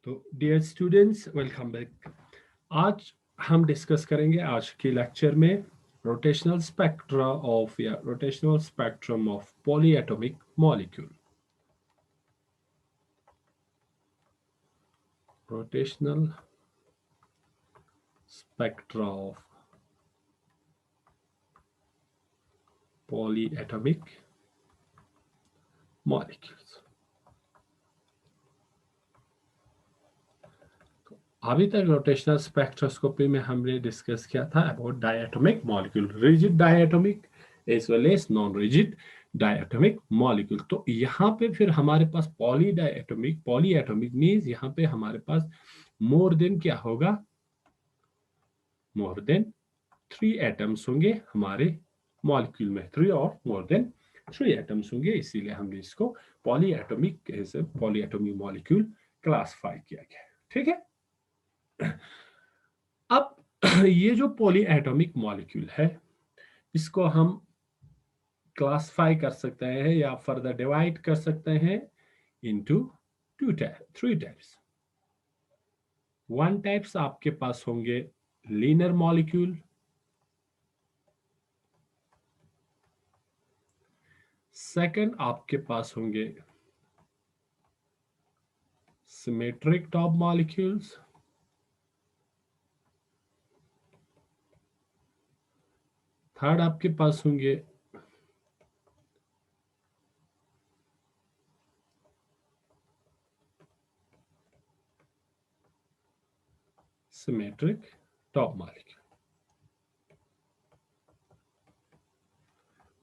तो dear students, welcome back. आज हम डिस्कस करेंगे आज के लेक्चर में रोटेशनल स्पेक्ट्रा ऑफ या rotational spectrum of polyatomic molecule. Rotational spectra of polyatomic molecules. अभी तक रोटेशनल स्पेक्ट्रोस्कोपी में हमने डिस्कस किया था about diatomic molecule, rigid diatomic as well as non rigid diatomic molecule. तो यहाँ पे फिर हमारे पास पॉलीएटोमिक मीन्स यहाँ पे हमारे पास मोर देन क्या होगा, मोर देन 3 एटम्स होंगे हमारे मॉलिक्यूल में, 3 और मोर देन 3 एटम्स होंगे, इसीलिए हमने इसको polyatomic as a polyatomic molecule classify किया गया। ठीक है, अब ये जो पॉलीएटॉमिक मॉलिक्यूल है इसको हम क्लासिफाई कर सकते हैं या फर्दर डिवाइड कर सकते हैं इनटू 3 टाइप्स। 1 टाइप्स आपके पास होंगे लीनियर मॉलिक्यूल, सेकंड आपके पास होंगे सिमेट्रिक टॉप मॉलिक्यूल्स, थर्ड आपके पास होंगे सिमेट्रिक टॉप मॉलिक्यूल,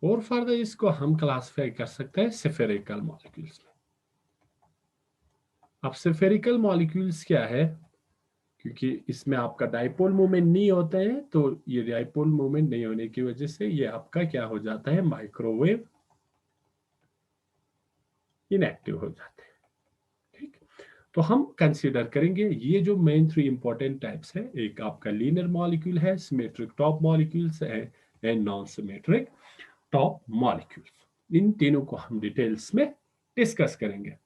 और फर्दर इसको हम क्लासिफाई कर सकते हैं स्फेरिकल मॉलिक्यूल्स में। अब स्फेरिकल मॉलिक्यूल्स क्या है, क्योंकि इसमें आपका डाइपोल मूवमेंट नहीं होता है, तो ये डाइपोल मूवमेंट नहीं होने की वजह से ये आपका क्या हो जाता है, माइक्रोवेव इनएक्टिव हो जाते हैं। ठीक, तो हम कंसीडर करेंगे ये जो मेन 3 इंपॉर्टेंट टाइप्स है, एक आपका लीनियर मॉलिक्यूल है, सिमेट्रिक टॉप मॉलिक्यूल्स है and non symmetric top molecules. इन तीनों को हम डिटेल्स में डिस्कस करेंगे।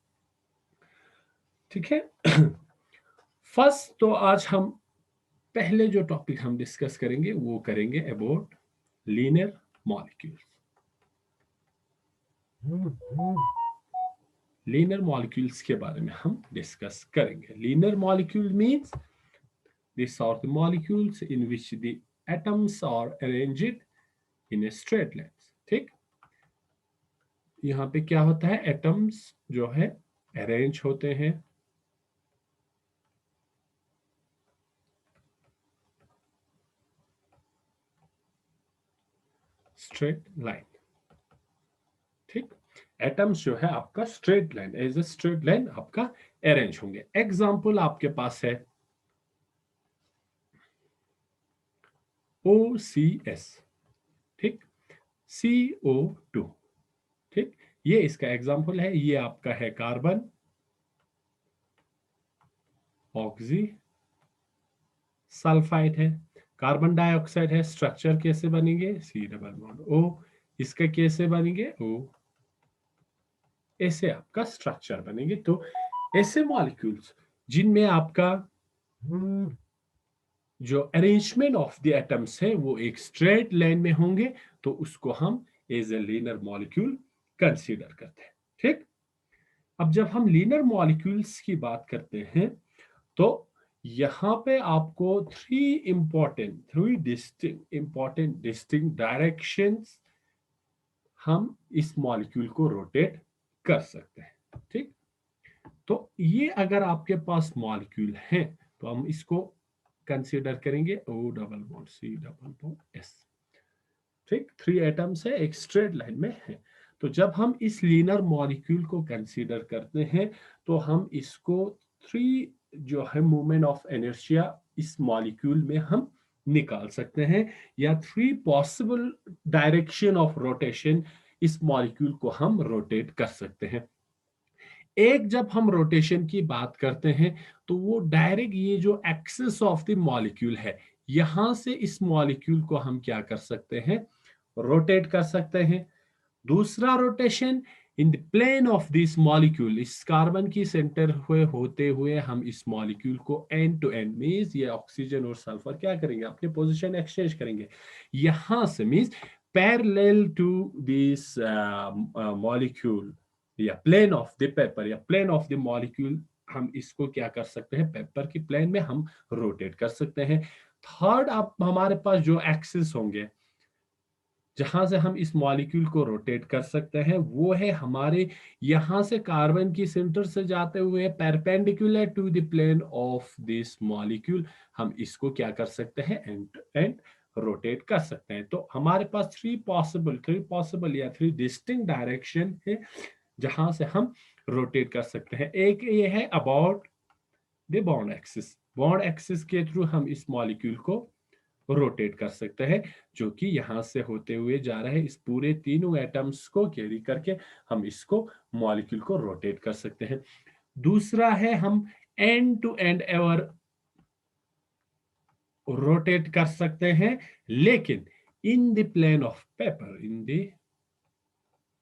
ठीक है, फर्स्ट तो आज हम पहले जो टॉपिक हम डिस्कस करेंगे वो करेंगे about linear molecules. Linear molecules के बारे में हम डिस्कस करेंगे। Linear molecule means these are the molecules in which the atoms are arranged in a straight lines। ठीक, यहाँ पे क्या होता है, एटम्स जो है अरेंज होते हैं स्ट्रेट लाइन। ठीक, एटम्स जो है आपका straight line, as a straight line आपका अरेंज होंगे। एग्जांपल आपके पास है OCS, ठीक, CO2। ठीक, ये इसका एग्जांपल है। ये आपका है कार्बन ऑक्सी सल्फाइड है, कार्बन डाइऑक्साइड है। स्ट्रक्चर कैसे बनेंगे, C डबल बॉन्ड O, इसका कैसे बनेंगे O, ऐसे आपका स्ट्रक्चर बनेंगे। तो ऐसे मॉलिक्यूल्स जिनमें आपका जो अरेंजमेंट ऑफ द एटम्स है वो एक स्ट्रेट लाइन में होंगे, तो उसको हम as a linear molecule consider करते हैं। ठीक, अब जब हम लीनियर मॉलिक्यूल्स की बात करते हैं तो यहाँ पे आपको 3 डिस्टिंक्ट डायरेक्शंस हम इस मॉलिक्यूल को रोटेट कर सकते हैं। ठीक, तो ये अगर आपके पास मॉलिक्यूल है तो हम इसको कंसीडर करेंगे O double bond C double bond S। ठीक, 3 एटम्स है, एक स्ट्रेट लाइन में है। तो जब हम इस लीनियर मॉलिक्यूल को कंसीडर करते हैं तो हम इसको 3 जो है मूवमेंट ऑफ इनर्शिया इस मॉलिक्यूल में हम निकाल सकते हैं, या 3 पॉसिबल डायरेक्शन ऑफ रोटेशन इस मॉलिक्यूल को हम रोटेट कर सकते हैं। एक जब हम रोटेशन की बात करते हैं तो वो डायरेक्ट ये जो एक्सिस ऑफ द मॉलिक्यूल है, यहां से इस मॉलिक्यूल को हम क्या कर सकते हैं, रोटेट कर सकते हैं। दूसरा rotation, in the plane of this molecule, इस कार्बन की सेंटर हुए होते हुए हम इस मॉलिक्यूल को एंड टू एंड मींस ये ऑक्सीजन और सल्फर क्या करेंगे, अपने पोजीशन एक्सचेंज करेंगे। यहां से means parallel to this molecule या प्लेन ऑफ द पेपर या प्लेन ऑफ द मॉलिक्यूल, हम इसको क्या कर सकते हैं, पेपर की प्लेन में हम रोटेट कर सकते हैं। थर्ड, अब हमारे पास जो एक्सिस होंगे जहां से हम इस मॉलिक्यूल को रोटेट कर सकते हैं, वो है हमारे यहां से कार्बन की सेंटर से जाते हुए perpendicular to the plane of this molecule, हम इसको क्या कर सकते हैं, एंड टू एंड रोटेट कर सकते हैं। तो हमारे पास थ्री पॉसिबल या थ्री डिस्टिंक्ट डायरेक्शन है जहां से हम रोटेट कर सकते हैं। एक ये है about the bond axis, bond axis के थ्रू हम इस मॉलिक्यूल को रोटेट कर सकते हैं, जो कि यहां से होते हुए जा रहे हैं, इस पूरे तीनों एटम्स को कैरी करके हम इसको मॉलिक्यूल को रोटेट कर सकते हैं। दूसरा है हम end to end ever rotate कर सकते हैं, लेकिन in the plane of paper, in the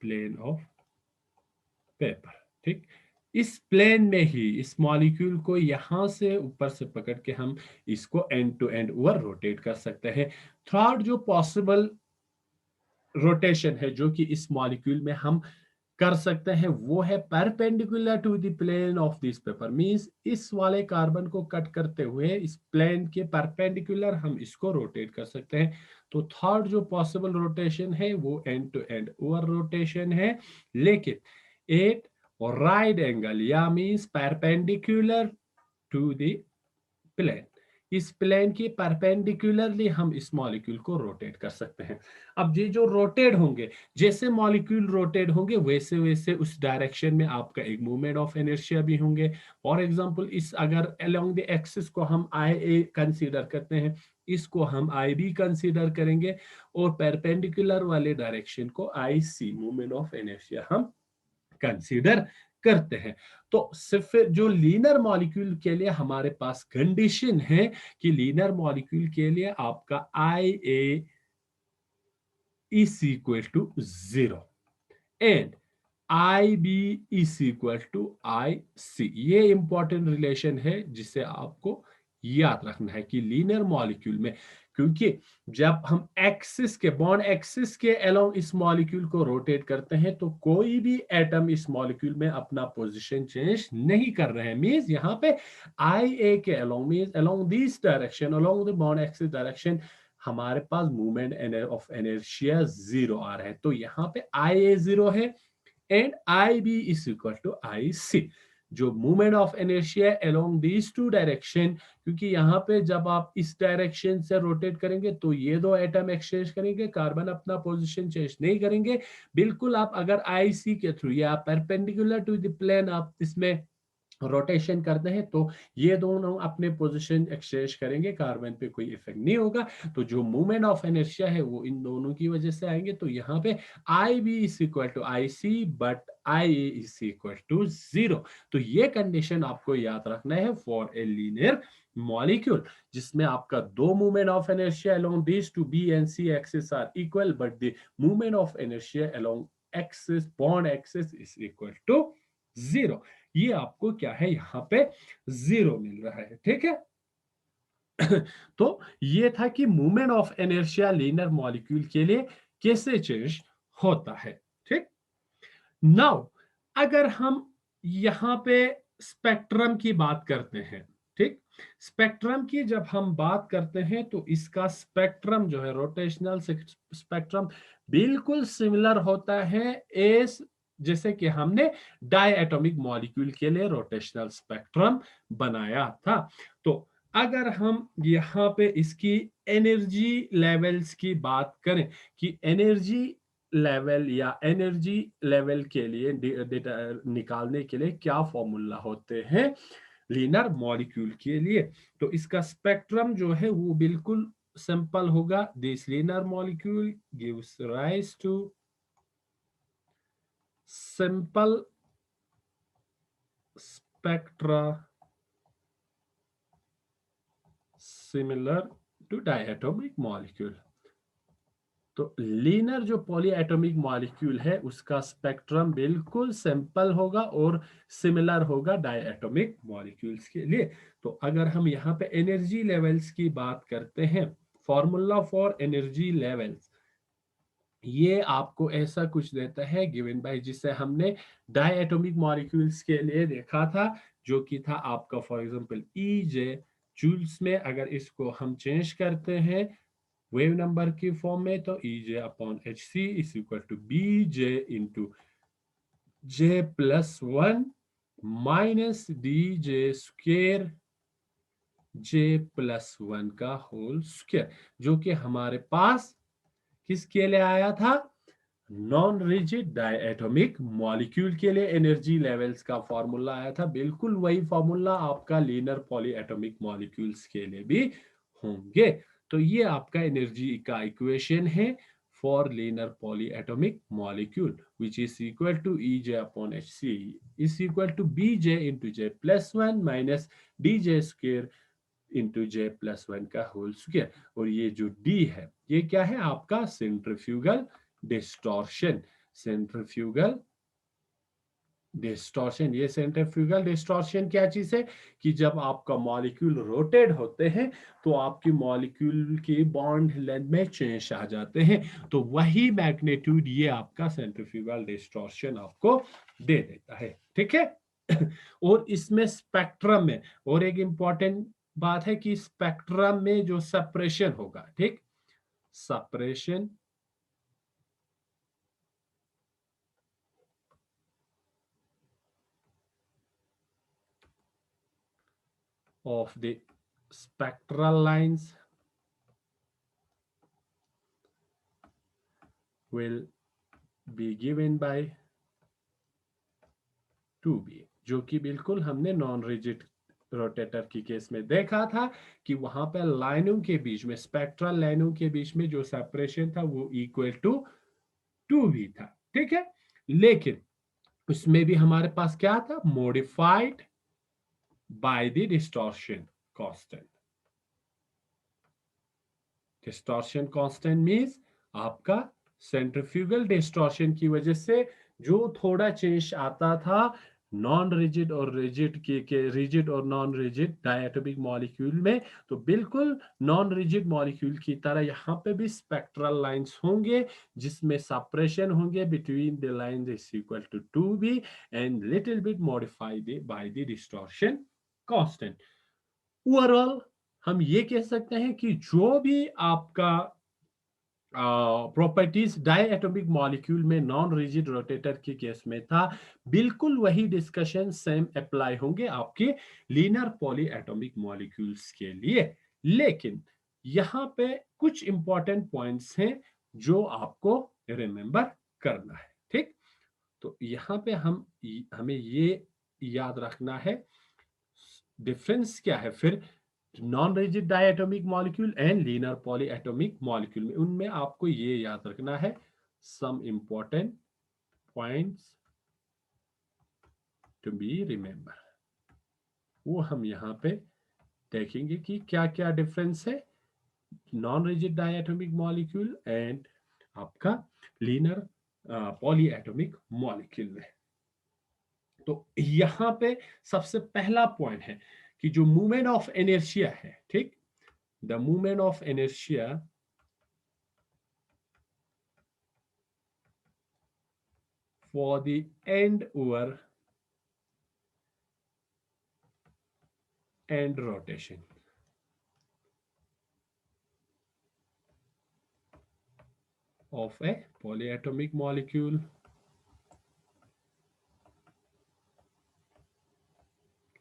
plane of paper, ठीक। इस प्लेन में ही इस मॉलिक्यूल को यहां से ऊपर से पकड़ के हम इसको end to end over rotate कर सकते हैं। थर्ड जो पॉसिबल रोटेशन है जो कि इस मॉलिक्यूल में हम कर सकते हैं, वो है perpendicular to the plane of this paper, means इस वाले कार्बन को कट करते हुए इस प्लेन के परपेंडिकुलर हम इसको रोटेट कर सकते हैं। तो थर्ड जो पॉसिबल रोटेशन है वो end to end over rotation है, लेकिन एट राइट एंगल या means perpendicular to the plane, इस प्लेन की परपेंडिकुलरली हम इस मॉलिक्यूल को रोटेट कर सकते हैं। अब ये जो रोटेट होंगे, जैसे मॉलिक्यूल रोटेट होंगे वैसे वैसे उस डायरेक्शन में आपका एक मूवमेंट ऑफ इनर्शिया भी होंगे। फॉर एग्जांपल इस अगर अलोंग द एक्सिस को हम आई ए कंसीडर करते हैं, इसको हम आई बी कंसीडर करेंगे, और परपेंडिकुलर वाले डायरेक्शन को आई सी मूवमेंट ऑफ इनर्शिया हम कंसीडर करते हैं। तो सिर्फ जो लीनर मॉलिक्यूल के लिए हमारे पास कंडीशन है कि लीनर मॉलिक्यूल के लिए आपका I A is equal to 0 and I B is equal to I C. ये इंपॉर्टेंट रिलेशन है जिसे आपको याद रखना है कि लीनियर मॉलिक्यूल में, क्योंकि जब हम एक्सिस के बॉन्ड एक्सिस के अलोंग इस मॉलिक्यूल को रोटेट करते हैं तो कोई भी एटम इस मॉलिक्यूल में अपना पोजीशन चेंज नहीं कर रहे हैं। मींस यहाँ पे आई ए के along means along this direction along the bond axis direction हमारे पास मूवमेंट ऑफ इनर्शिया 0 आ रहा है। तो यहाँ पे आई ए 0 है and I B is equal to I C. जो movement of inertia along these two direction, क्योंकि यहाँ पे जब आप इस डायरेक्शन से रोटेट करेंगे तो ये दो एटम एक्सचेंज करेंगे, कार्बन अपना पोजीशन चेंज नहीं करेंगे। बिल्कुल आप अगर आई सी के थ्रू या परपेंडिकुलर टू द प्लेन आप इसमें रोटेशन करते हैं तो ये दोनों अपने पोजीशन एक्सचेंज करेंगे, कार्बन पे कोई इफेक्ट नहीं होगा। तो जो मूवमेंट ऑफ इनर्शिया है वो इन दोनों की वजह से आएंगे। तो यहाँ पे I B is equal to I C but I A is equal to 0। तो ये कंडीशन आपको याद रखना है फॉर ए लीनियर मॉलिक्यूल जिसमें आपका दो movement of inertia along this two B and C axis are equal, but the movement of inertia along axis bond axis is equal to 0। ये आपको क्या है, यहाँ पे 0 मिल रहा है, ठीक है। तो ये था कि movement of inertia linear molecule के लिए कैसे चेंज होता है, ठीक। नाउ अगर हम यहाँ पे स्पेक्ट्रम की बात करते हैं, ठीक, स्पेक्ट्रम की जब हम बात करते हैं तो इसका स्पेक्ट्रम जो है रोटेशनल स्पेक्ट्रम बिल्कुल सिमिलर होता है एस, जैसे कि हमने डायएटॉमिक मॉलिक्यूल के लिए रोटेशनल स्पेक्ट्रम बनाया था। तो अगर हम यहाँ पे इसकी एनर्जी लेवल्स की बात करें कि एनर्जी लेवल या एनर्जी लेवल के लिए डेटा निकालने के लिए क्या फॉर्मूला होते हैं लीनर मॉलिक्यूल के लिए, तो इसका स्पेक्ट्रम जो है वो बिल्कुल सिंपल होगा। This linear molecule gives rise to simple spectra similar to diatomic molecule। तो लीनर जो पॉलीएटॉमिक मॉलिक्यूल है उसका स्पेक्ट्रम बिल्कुल सिंपल होगा और सिमिलर होगा डायएटॉमिक मॉलिक्यूल्स के लिए। तो अगर हम यहाँ पे एनर्जी लेवल्स की बात करते हैं, फॉर्मूला फॉर एनर्जी लेवल्स, ये आपको ऐसा कुछ देता है गिवन बाय, जिसे हमने डायएटॉमिक मॉलिक्यूल्स के लिए देखा था, जो कि था आपका फॉर एग्जांपल EJ जूल्स में। अगर इसको हम चेंज करते हैं वेव नंबर की फॉर्म में, तो EJ upon HC is equal to BJ into J+1 minus DJ² J+1 का होल स्क्वायर, जो कि हमारे पास किसके लिए आया था, नॉन रिजिड डायएटॉमिक मॉलिक्यूल के लिए एनर्जी लेवल्स का फॉर्मूला आया था। बिल्कुल वही फॉर्मूला आपका लीनर पॉलीएटॉमिक मॉलिक्यूल्स के लिए भी होंगे। तो ये आपका एनर्जी का इक्वेशन है for linear polyatomic molecule, which is equal to EJ upon HC is equal to BJ into J+1 minus DJ² into J+1 का होल स्क्वायर। और ये जो D है ये क्या है, आपका सेंट्रीफ्यूगल डिस्टॉर्शन। सेंट्रीफ्यूगल डिस्टॉर्शन, ये सेंट्रीफ्यूगल डिस्टॉर्शन क्या चीज है कि जब आपका मॉलिक्यूल रोटेट होते हैं तो आपकी मॉलिक्यूल की बॉन्ड लेंथ में चेंज आ जाते हैं। तो वही मैग्नीट्यूड ये आपका सेंट्रीफ्यूगल डिस्टॉर्शन आपको दे देता है। ठीक है। और इसमें स्पेक्ट्रम में और एक इंपॉर्टेंट बात है कि स्पेक्ट्रम में जो सेपरेशन होगा, ठीक, separation of the spectral lines will be given by 2b, जो कि बिल्कुल हमने नॉन रिजिड रोटेटर की केस में देखा था कि वहां पर लाइनों के बीच में, स्पेक्ट्रल लाइनों के बीच में जो सेपरेशन था वो इक्वल टू 2b था। ठीक है। लेकिन उसमें भी हमारे पास क्या था, modified by the distortion constant. Distortion constant means आपका सेंट्रीफ्यूगल डिस्टॉर्शन की वजह से जो थोड़ा चेंज आता था नॉन रिजिड और रिजिड के रिजिड और नॉन रिजिड डायएटॉमिक मॉलिक्यूल में, तो बिल्कुल नॉन रिजिड मॉलिक्यूल की तरह यहाँ पे भी स्पेक्ट्रल लाइंस होंगे जिसमें सेपरेशन होंगे between the lines is equal to 2b and little bit modified by the distortion constant. Overall हम ये कह सकते हैं कि जो भी आपका प्रॉपर्टीज डायएटॉमिक मॉलिक्यूल में नॉन रिजिड रोटेटर के केस में था, बिल्कुल वही डिस्कशन सेम अप्लाई होंगे आपके लीनर पॉलीएटॉमिक मॉलिक्यूल्स के लिए। लेकिन यहाँ पे कुछ इंपॉर्टेंट पॉइंट्स हैं जो आपको रिमेंबर करना है। ठीक। तो यहाँ पे हमें ये याद रखना है डिफरेंस क्या है फिर non rigid diatomic molecule and linear polyatomic molecule में। उनमें आपको ये याद रखना है some important points to be remember. वो हम यहाँ पे देखेंगे कि क्या क्या डिफरेंस है non rigid diatomic molecule and आपका लीनर पॉलीएटॉमिक मॉलिक्यूल में। तो यहाँ पे सबसे पहला पॉइंट है कि जो मूवमेंट ऑफ इनर्शिया है, ठीक, the movement of inertia for the end over end rotation of a polyatomic molecule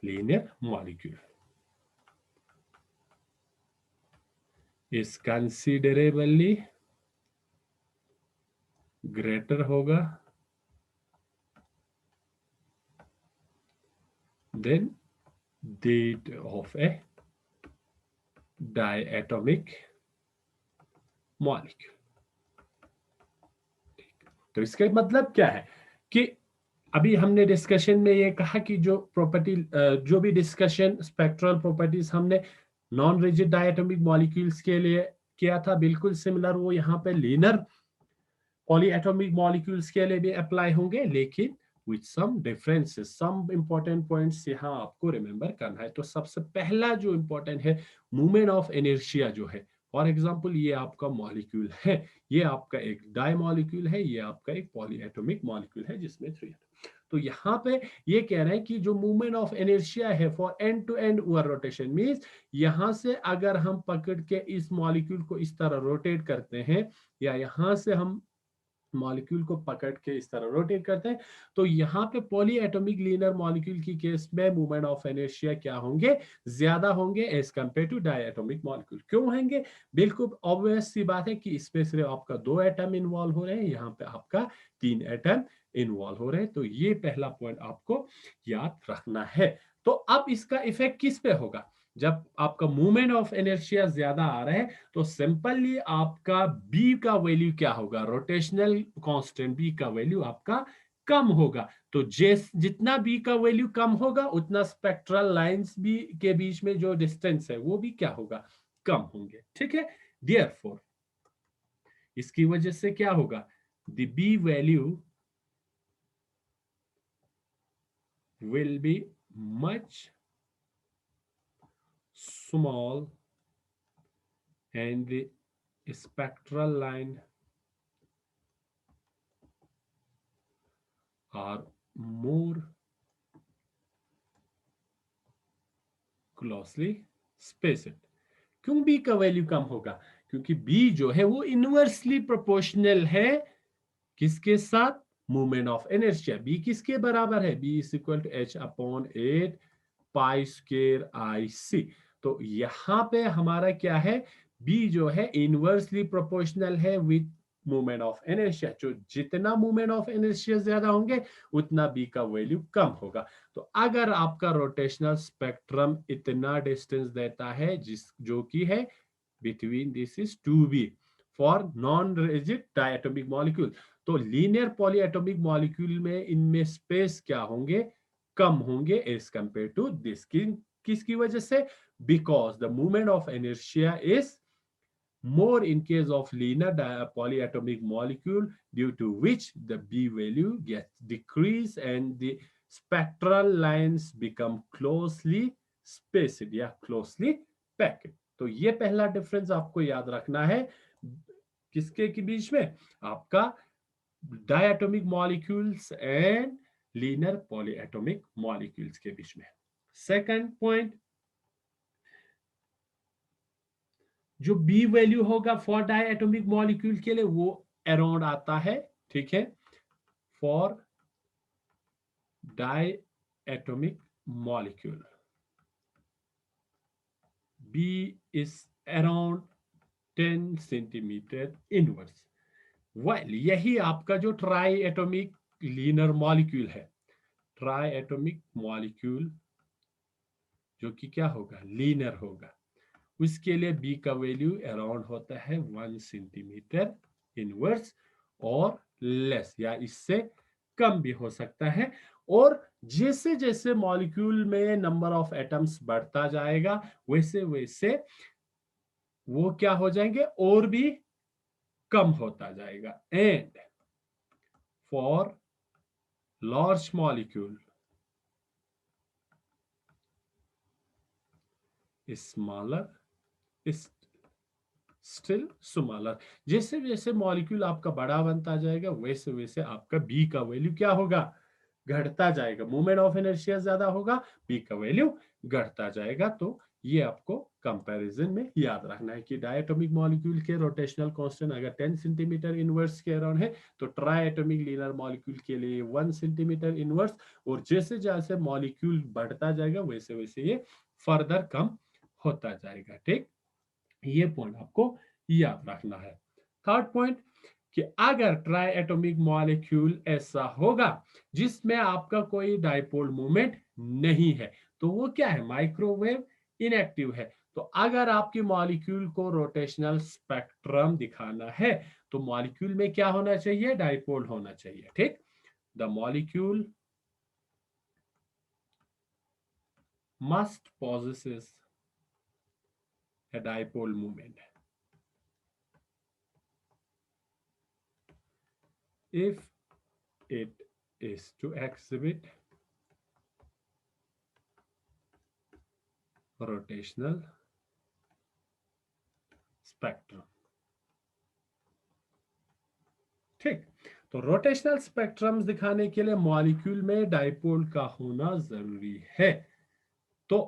linear molecule is considerably greater होगा than that of a diatomic molecule। तो इसका मतलब क्या है कि अभी हमने डिस्कशन में ये कहा कि जो प्रॉपर्टी जो भी डिस्कशन स्पेक्ट्रल प्रॉपर्टीज हमने नॉन रिजिड डायटोमिक मॉलिक्यूल्स के लिए किया था बिल्कुल सिमिलर वो यहाँ पे लीनर पॉलीएटॉमिक मॉलिक्यूल्स के लिए भी अप्लाई होंगे, लेकिन with some differences, some important points यहाँ आपको रिमेंबर करना है। तो सबसे पहला जो इंपॉर्टेंट है, मूवमेंट ऑफ इनर्शिया जो है। फॉर एग्जांपल ये आपका मॉलिक्यूल है, ये आपका एक डाई मॉलिक्यूल है, ये आपका एक पॉलीएटॉमिक मॉलिक्यूल है जिसमें 3। तो यहाँ पे ये कह रहे हैं कि जो मूवमेंट ऑफ इनर्शिया है for end to end over rotation means, यहाँ से अगर हम पकड़ के इस मॉलिक्यूल को इस तरह रोटेट करते हैं, या यहाँ से हम मॉलिक्यूल को पकड़ के इस तरह रोटेट करते हैं, तो यहाँ पे पॉली एटॉमिक लीनर मॉलिक्यूल की केस में मूवमेंट ऑफ इनर्शिया क्या होंगे, ज्यादा होंगे as compare to diatomic molecule. क्यों होंगे? बिल्कुल ऑब्वियस सी बात है कि इसमें सिर्फ आपका 2 एटम इन्वॉल्व हो रहे हैं, यहाँ पे आपका 3 एटम इन्वॉल्व हो रहे हैं। तो ये पहला पॉइंट आपको याद रखना है। तो अब इसका इफेक्ट किस पे होगा? जब आपका मूवमेंट ऑफ इनर्शिया ज्यादा आ रहा है, तो सिंपली आपका बी का वैल्यू क्या होगा, रोटेशनल कांस्टेंट बी का वैल्यू आपका कम होगा। तो जितना बी का वैल्यू कम होगा, उतना स्पेक्ट्रल लाइंस भी के बीच में जो डिस्टेंस है वो भी क्या होगा, कम होंगे। ठीक है, देयरफॉर इसकी वजह से क्या होगा, the B value will be much small and the spectral line are more closely spaced। क्यों बी का वैल्यू कम होगा? क्योंकि बी जो है वो इनवर्सली प्रोपोर्शनल है किसके साथ, मूवमेंट ऑफ इनर्शिया। बी किसके बराबर है, B is equal to H upon 8 pi square I C. तो यहां पे हमारा क्या है, बी जो है इनवर्सली प्रोपोर्शनल है विथ मूवमेंट ऑफ इनर्शिया। जो जितना मूवमेंट ऑफ इनर्शिया ज्यादा होंगे, उतना बी का वैल्यू कम होगा। तो अगर आपका रोटेशनल स्पेक्ट्रम इतना डिस्टेंस देता है जिस जो कि है between this is 2b for non-rigid diatomic molecule, तो लीनियर पॉलीएटॉमिक मॉलिक्यूल में इनमें स्पेस क्या होंगे, कम होंगे एज कंपेयर टू दिस। किसकी वजह से? Because the movement of inertia is more in case of linear polyatomic molecule, due to which the b value gets decreased and the spectral lines become closely spaced या closely packed। तो ये पहला difference आपको याद रखना है, किसके के बीच में, आपका diatomic molecules and linear polyatomic molecules के बीच में। सेकंड पॉइंट, जो बी वैल्यू होगा फॉर डायटोमिक मॉलिक्यूल के लिए वो अराउंड आता है, ठीक है, for diatomic molecule B is around 10 centimetre inverse. Well यही आपका जो ट्राई एटोमिक लीनर मॉलिक्यूल है, ट्राई एटोमिक मॉलिक्यूल जो कि क्या होगा, लीनर होगा, उसके लिए बी का वैल्यू अराउंड होता है 1 सेंटीमीटर इनवर्स और लेस, या इससे कम भी हो सकता है। और जैसे जैसे मॉलिक्यूल में नंबर ऑफ एटम्स बढ़ता जाएगा, वैसे वैसे वो क्या हो जाएंगे, और भी कम होता जाएगा। And for large molecule smaller still smaller, जैसे जैसे मॉलिक्यूल आपका बड़ा बनता जाएगा, वैसे वैसे आपका बी का वैल्यू क्या होगा, घटता जाएगा। मूवमेंट ऑफ इनर्शिया ज्यादा होगा, बी का वैल्यू घटता जाएगा। तो ये आपको कंपैरिजन में याद रखना है कि डायटोमिक मॉलिक्यूल के रोटेशनल कांस्टेंट अगर 10 सेंटीमीटर इनवर्स के अराउंड है, तो ट्राइएटोमिक लीनर मॉलिक्यूल के लिए 1 सेंटीमीटर इनवर्स, और जैसे जैसे मॉलिक्यूल बढ़ता जाएगा, वैसे वैसे ये फर्दर कम होता जाएगा। ठीक, ये पॉइंट आपको याद रखना है। थर्ड पॉइंट, कि अगर ट्राई एटॉमिक मॉलिक्यूल ऐसा होगा जिसमें आपका कोई डाइपोल मूवमेंट नहीं है, तो वो क्या है, माइक्रोवेव इनएक्टिव है। तो अगर आपकी मॉलिक्यूल को रोटेशनल स्पेक्ट्रम दिखाना है, तो मॉलिक्यूल में क्या होना चाहिए, डाइपोल होना चाहिए। ठीक, the molecule must possesses a dipole moment। if it is to exhibit rotational spectrum। ठीक, तो रोटेशनल स्पेक्ट्रम्स दिखाने के लिए मॉलिक्यूल में डाइपोल का होना जरूरी है। तो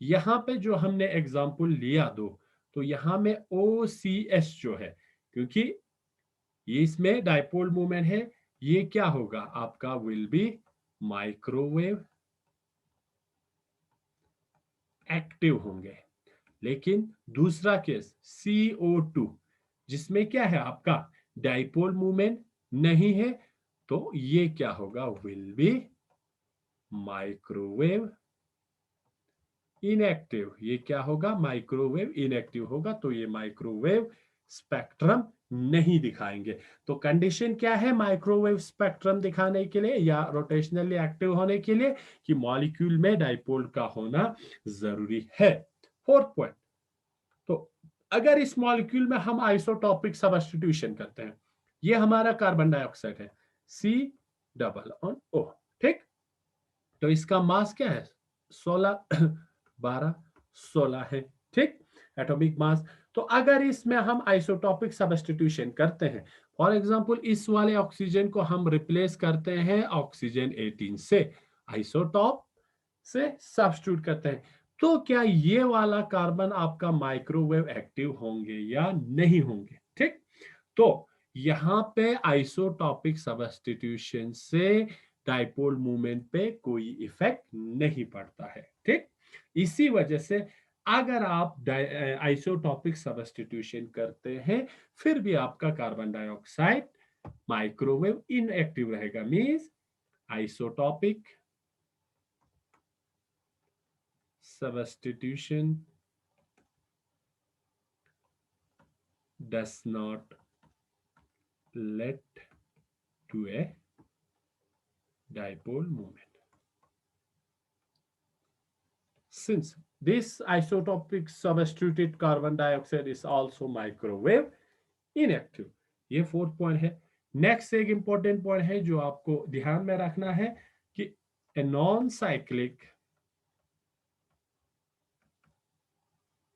यहां पे जो हमने एग्जांपल लिया दो, तो यहां में OCS जो है, क्योंकि ये इसमें डाइपोल मूवमेंट है, ये क्या होगा आपका, विल बी माइक्रोवेव एक्टिव होंगे। लेकिन दूसरा केस CO2 जिसमें क्या है आपका डाइपोल मूवमेंट नहीं है, तो ये क्या होगा, विल बी माइक्रोवेव इनएक्टिव। ये क्या होगा, माइक्रोवेव इनएक्टिव होगा, तो ये माइक्रोवेव स्पेक्ट्रम नहीं दिखाएंगे। तो कंडीशन क्या है माइक्रोवेव स्पेक्ट्रम दिखाने के लिए या रोटेशनली एक्टिव होने के लिए, कि मॉलिक्यूल में डाइपोल का होना जरूरी है। फोर्थ पॉइंट, तो अगर इस मॉलिक्यूल में हम आइसोटॉपिक सब्स्टिट्यूशन करते हैं, ये हमारा कार्बन डाइऑक्साइड है C+O, ठीक, तो इसका मास क्या है 16 12 16 है, ठीक, एटॉमिक मास। तो अगर इसमें हम आइसोटॉपिक सब्स्टिट्यूशन करते हैं, फॉर एग्जांपल इस वाले ऑक्सीजन को हम रिप्लेस करते हैं ऑक्सीजन 18 से, आइसोटॉप से सब्स्टिट्यूट करते हैं, तो क्या ये वाला कार्बन आपका माइक्रोवेव एक्टिव होंगे या नहीं होंगे। ठीक, तो यहां पे आइसोटॉपिक सब्स्टिट्यूशन से डाइपोल मूवमेंट पे कोई इफेक्ट नहीं पड़ता है। ठीक, इसी वजह से अगर आप आइसोटॉपिक सब्स्टिट्यूशन करते हैं, फिर भी आपका कार्बन डाइऑक्साइड माइक्रोवेव इनएक्टिव रहेगा, means isotopic substitution does not lead to a dipole moment. Since this isotopic substituted carbon dioxide is also microwave inactive, ये फोर्थ पॉइंट है। नेक्स्ट एक इंपॉर्टेंट पॉइंट है जो आपको ध्यान में रखना है कि a non-cyclic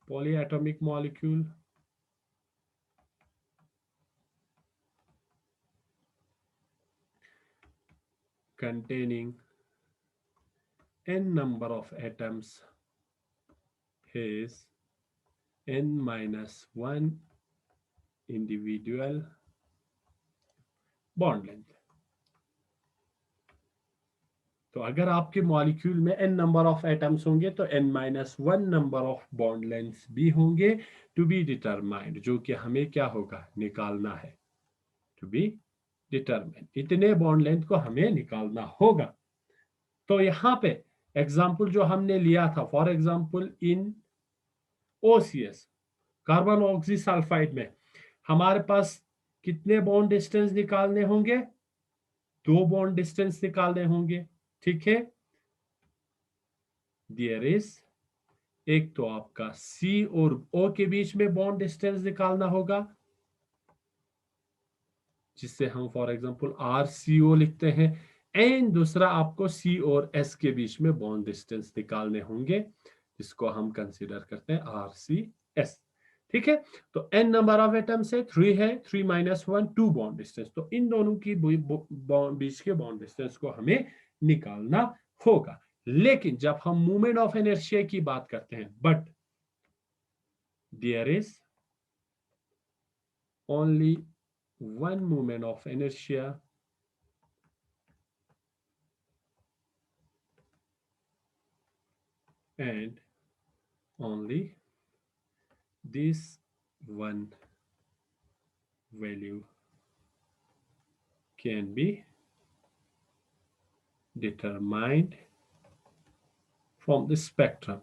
polyatomic molecule containing n number of atoms has n-1 individual bond length। तो अगर आपके मॉलिक्यूल में n नंबर ऑफ एटम्स होंगे तो n-1 number of bond lengths भी होंगे, टू बी डिटरमाइंड, जो कि हमें क्या होगा निकालना है, टू बी डिटरमाइंड, इतने बॉन्ड लेंथ को हमें निकालना होगा। तो यहाँ पे एग्जाम्पल जो हमने लिया था, for example in OCS carbon oxysulphide में हमारे पास कितने बॉन्ड डिस्टेंस निकालने होंगे, 2 बॉन्ड डिस्टेंस निकालने होंगे। ठीक है, देयर इज, एक तो आपका C और O के बीच में बॉन्ड डिस्टेंस निकालना होगा, जिससे हम फॉर एग्जांपल RCO लिखते हैं, एंड दूसरा आपको C और S के बीच में बॉन्ड डिस्टेंस निकालने होंगे, जिसको हम कंसीडर करते हैं RCS। ठीक है, तो n नंबर ऑफ एटम्स है 3 है, 3 - 1 2 बॉन्ड डिस्टेंस, तो इन दोनों की बीच के बॉन्ड डिस्टेंस को हमें निकालना होगा। लेकिन जब हम मूवमेंट ऑफ इनर्शिया की बात करते हैं, but there is only one moment of inertia and only this one value can be determined from the spectrum।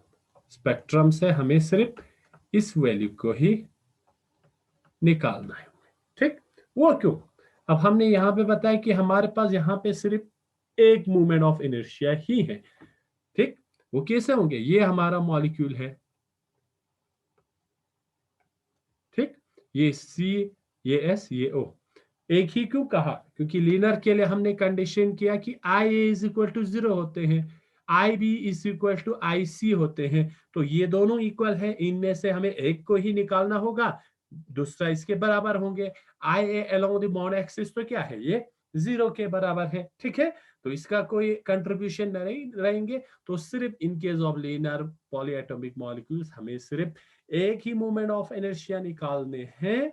Spectrum से हमें सिर्फ इस वैल्यू को ही निकालना है। ठीक, वो क्यों, अब हमने यहां पे बताया कि हमारे पास यहां पे सिर्फ एक मूवमेंट ऑफ इनर्शिया ही है। ठीक, वो कैसे होंगे, ये हमारा मॉलिक्यूल है, ठीक, ये C, ये S, ये O, एक ही क्यों कहा? क्योंकि लीनर के लिए हमने कंडीशन किया कि आई ए इज इक्वल टू 0 होते हैं, आई B is equal to I सी होते हैं। तो ये दोनों इक्वल है, इनमें से हमें एक को ही निकालना होगा, दूसरा इसके बराबर होंगे। आई a along the bond axis तो क्या है, ये 0 के बराबर है। ठीक है, तो इसका कोई कंट्रीब्यूशन नहीं रहेंगे। तो सिर्फ इन case of linear polyatomic molecules हमें सिर्फ एक ही मोमेंट ऑफ इनर्शिया निकालने हैं।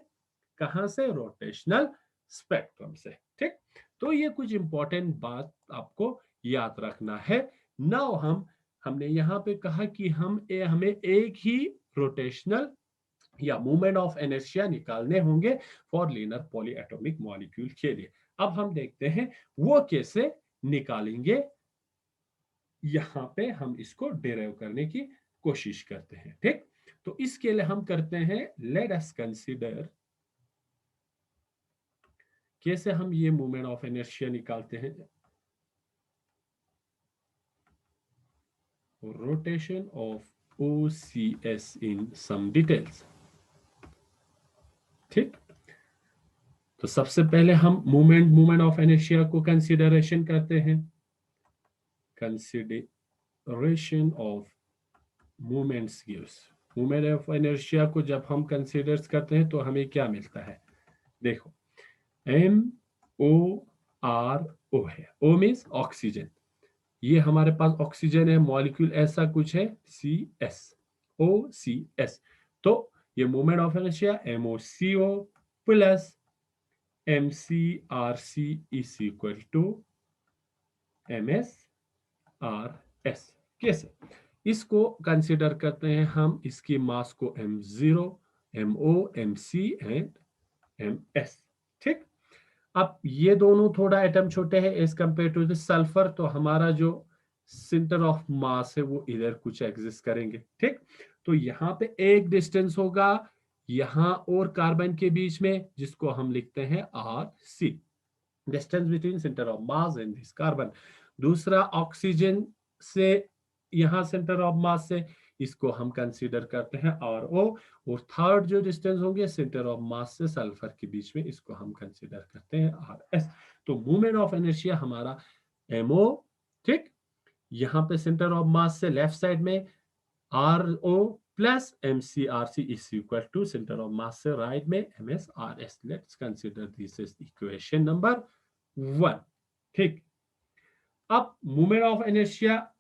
कहां से? रोटेशनल स्पेक्ट्रम से। ठीक, तो ये कुछ इंपॉर्टेंट बात आपको याद रखना है। नाउ हमने यहां पे कहा कि हमें एक ही रोटेशनल या मूवमेंट ऑफ इनर्शिया निकालने होंगे फॉर लीनर पॉलीएटॉमिक मॉलिक्यूल के लिए। अब हम देखते हैं वो कैसे निकालेंगे। यहां पे हम इसको डेराइव करने की कोशिश करते हैं। ठीक, तो इसके लिए हम करते हैं, लेट अस कंसीडर कैसे हम ये मूवमेंट ऑफ इनर्शिया निकालते हैं। Rotation of OCS in some details. ठीक, तो सबसे पहले हम मूवमेंट ऑफ इनर्शिया को कंसीडरेशन करते हैं। Consideration of movements gives, movement of inertia को जब हम कंसीडर करते हैं तो हमें क्या मिलता है? देखो, MORO है, O मीन्स ऑक्सीजन, ये हमारे पास ऑक्सीजन है, मॉलिक्यूल ऐसा कुछ है, CS, OCS। तो ये movement of inertia MOCO plus MCRC is equal to MSRS। कैसे इसको कंसिडर करते हैं हम? इसकी मास को M0, MO, MC and MS। ठीक, अब ये दोनों थोड़ा एटम छोटे हैं as compare to the sulphur, तो हमारा जो सेंटर ऑफ मास है वो इधर कुछ एग्जिस्ट करेंगे। ठीक, तो यहाँ पे एक डिस्टेंस होगा यहाँ और कार्बन के बीच में, जिसको हम लिखते हैं RC, distance between centre of mass and this carbon. दूसरा ऑक्सीजन से यहाँ सेंटर ऑफ मास से, इसको हम कंसीडर करते हैं RO। और थर्ड जो डिस्टेंस होंगे सेंटर ऑफ मास से सल्फर के बीच में, इसको हम कंसीडर करते हैं RS। तो मूवमेंट ऑफ इनर्शिया हमारा MO। ठीक, यहाँ पे सेंटर ऑफ मास से लेफ्ट साइड में RO plus MCRC is equal to centre of mass से राइट में MSRS। Let's consider this is equation number 1। ठीक, अब मूवमेंट ऑफ इनर्शिया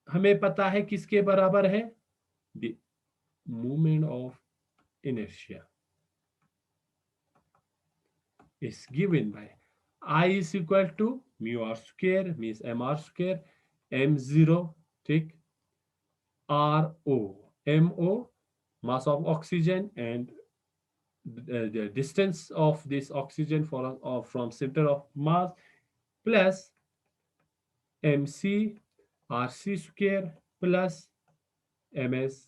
हमें पता है किसके बराबर है? The movement of inertia is given by I is equal to mu r square means mr square m0, ठीक, ro, mo mass of oxygen and the distance of this oxygen from center of mass plus mc rc square plus ms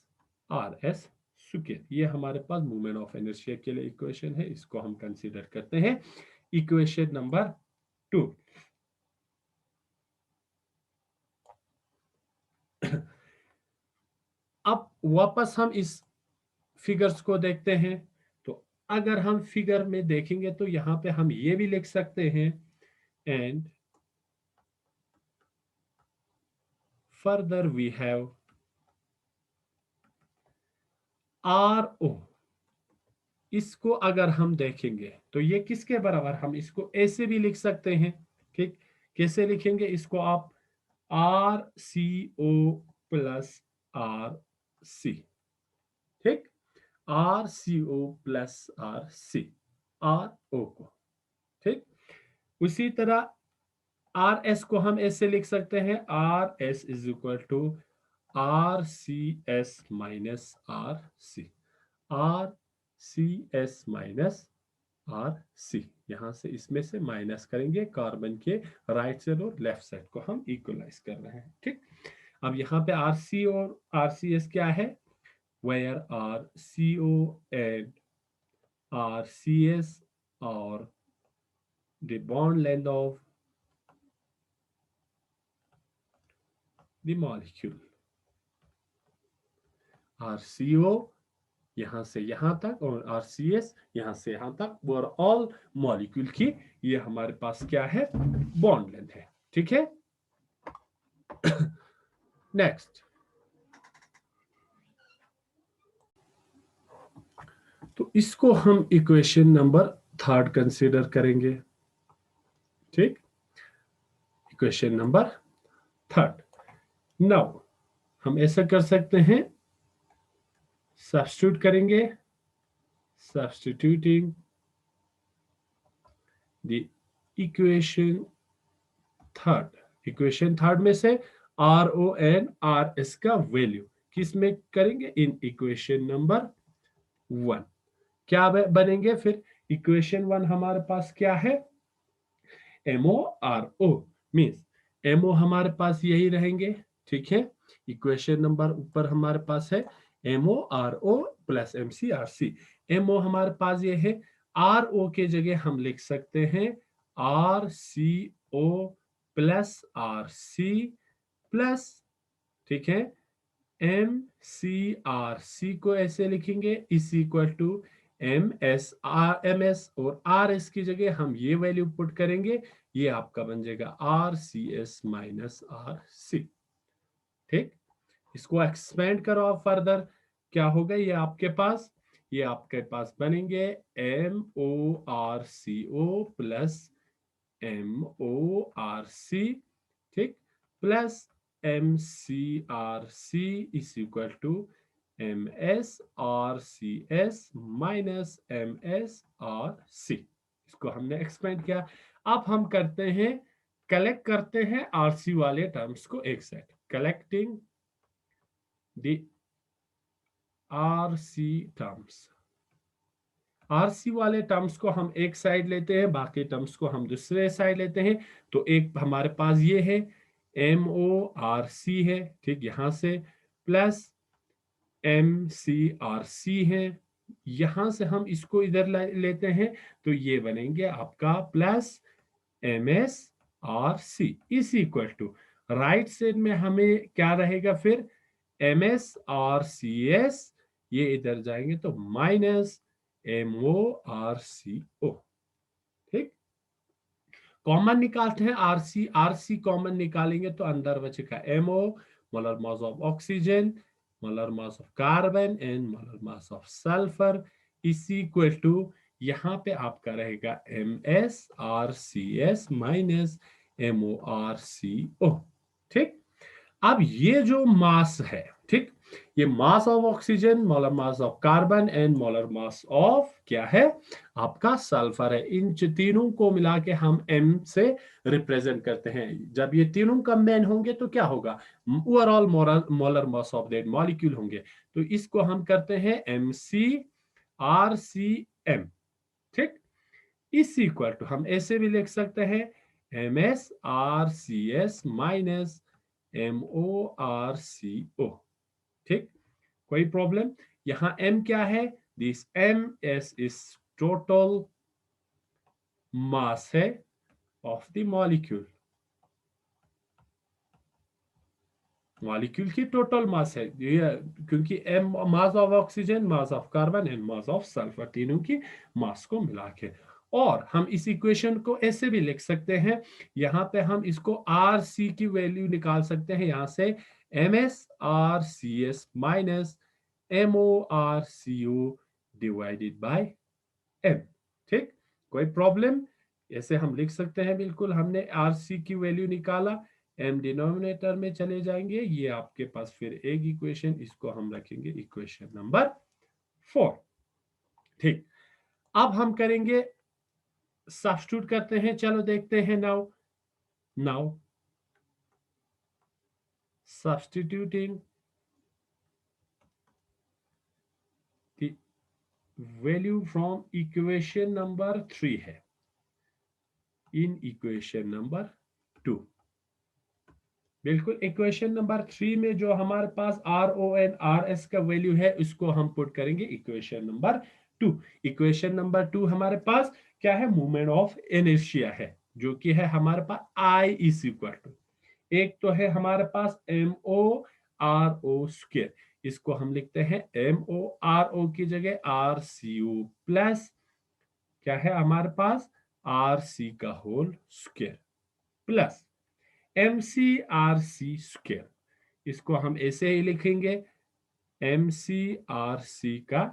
rs square. ये हमारे पास movement of inertia के लिए equation है, इसको हम consider करते हैं इक्वेशन नंबर 2। अब वापस हम इस फिगर्स को देखते हैं। तो अगर हम फिगर में देखेंगे तो यहां पे हम ये भी लिख सकते हैं, and further we have RO। इसको अगर हम देखेंगे तो ये किसके बराबर? हम इसको ऐसे भी लिख सकते हैं। ठीक, कैसे लिखेंगे इसको आप? RCO plus RC। ठीक, RCO प्लस RC, RO को। ठीक, उसी तरह RS को हम ऐसे लिख सकते हैं, RS is equal to RCS minus RC, RCS minus RC। यहां से इसमें से माइनस करेंगे, कार्बन के राइट साइड और लेफ्ट साइड को हम इक्वलाइज कर रहे हैं। ठीक, अब यहाँ पे RC और RCS क्या है? where RCO and RCS are the bond length of the molecule। RCO यहां से यहां तक, और RCS यहां से यहां तक, और ऑल मॉलिक्यूल की ये हमारे पास क्या है, बॉन्ड लेंथ है। ठीक है। नेक्स्ट, तो इसको हम इक्वेशन नंबर 3 कंसीडर करेंगे। ठीक, इक्वेशन नंबर 3। नाउ हम ऐसा कर सकते हैं, सब्स्टिट्यूट करेंगे, सब्स्टिट्यूटिंग द इक्वेशन 3। इक्वेशन 3 में से RON RS का वैल्यू किस में करेंगे, इन इक्वेशन नंबर 1। क्या बनेंगे फिर, इक्वेशन 1 हमारे पास क्या है, MORO, मीन्स MO हमारे पास यही रहेंगे। ठीक है, इक्वेशन नंबर ऊपर हमारे पास है MORO प्लस MCRC। MO हमारे पास ये है, RO के जगह हम लिख सकते हैं RCO प्लस RC प्लस, ठीक है, MCRC को ऐसे लिखेंगे, इज इक्वल टू MS और RS की जगह हम ये वैल्यू पुट करेंगे, ये आपका बन जाएगा RCS माइनस RC। ठीक, इसको एक्सपेंड करो आप फर्दर, क्या होगा ये आपके पास बनेंगे MORCO प्लस MORC, ठीक, plus MCRC is equal to MSRCS minus MSRC। इसको हमने एक्सपेंड किया। अब हम करते हैं, कलेक्ट करते हैं RC वाले टर्म्स को एक side, collecting the RC terms. RC वाले टर्म्स को हम एक साइड लेते हैं, बाकी टर्म्स को हम दूसरे साइड लेते हैं। तो एक हमारे पास ये है MORC है, ठीक, यहां से प्लस MCRC है, यहां से हम इसको इधर लेते हैं, तो ये बनेंगे आपका plus MSRC is equal to, right side में हमें क्या रहेगा फिर, MSRCS, ये इधर जाएंगे तो माइनस MORCO। ठीक, कॉमन निकालते हैं, RC कॉमन निकालेंगे तो अंदर बचेगा MO, molar mass of oxygen, molar mass of carbon and molar mass of sulphur is equal to, यहाँ पे आपका रहेगा MSRCS माइनस MORCO। ठीक, अब ये जो मास है, ठीक, ये मास of oxygen, molar mass of carbon and molar mass of क्या है, आपका सल्फर है। इन तीनों को मिला के हम M से रिप्रेजेंट करते हैं। जब ये तीनों कंबाइन होंगे तो क्या होगा, overall molar mass of that molecule होंगे। तो इसको हम करते हैं MCRCM। ठीक, इस इक्वल टू हम ऐसे भी लिख सकते हैं MSRCS माइनस MORCO। ठीक, कोई प्रॉब्लम, यहां M क्या है, this MS is total mass है ऑफ द मॉलिक्यूल, मॉलिक्यूल की टोटल मास है ये, क्योंकि M mass of oxygen, mass of carbon and mass of sulphur, तीनों की मास को मिला के। और हम इस इक्वेशन को ऐसे भी लिख सकते हैं, यहां पे हम इसको RC की वैल्यू निकाल सकते हैं, यहां से MSRCS minus MORCO divided by M। ठीक, कोई प्रॉब्लम, ऐसे हम लिख सकते हैं बिल्कुल। हमने RC की वैल्यू निकाला, M डिनोमिनेटर में चले जाएंगे, ये आपके पास फिर एक इक्वेशन, इसको हम रखेंगे इक्वेशन नंबर 4। ठीक, अब हम करेंगे, सब्स्टिट्यूट करते हैं, चलो देखते हैं। Now now substituting the value from equation number 3 है इन इक्वेशन नंबर 2। बिल्कुल, इक्वेशन नंबर 3 में जो हमारे पास RON RS का वैल्यू है, उसको हम पुट करेंगे इक्वेशन नंबर 2। इक्वेशन नंबर 2 हमारे पास क्या है, मूवमेंट ऑफ इनर्शिया है, जो कि है हमारे पास I इज इक्वल टू, एक तो है हमारे पास MORO स्क्वायर, इसको हम लिखते हैं MORO की जगह RCO प्लस क्या है हमारे पास RC का whole square plus MCRC square. इसको हम ऐसे ही लिखेंगे MCRC का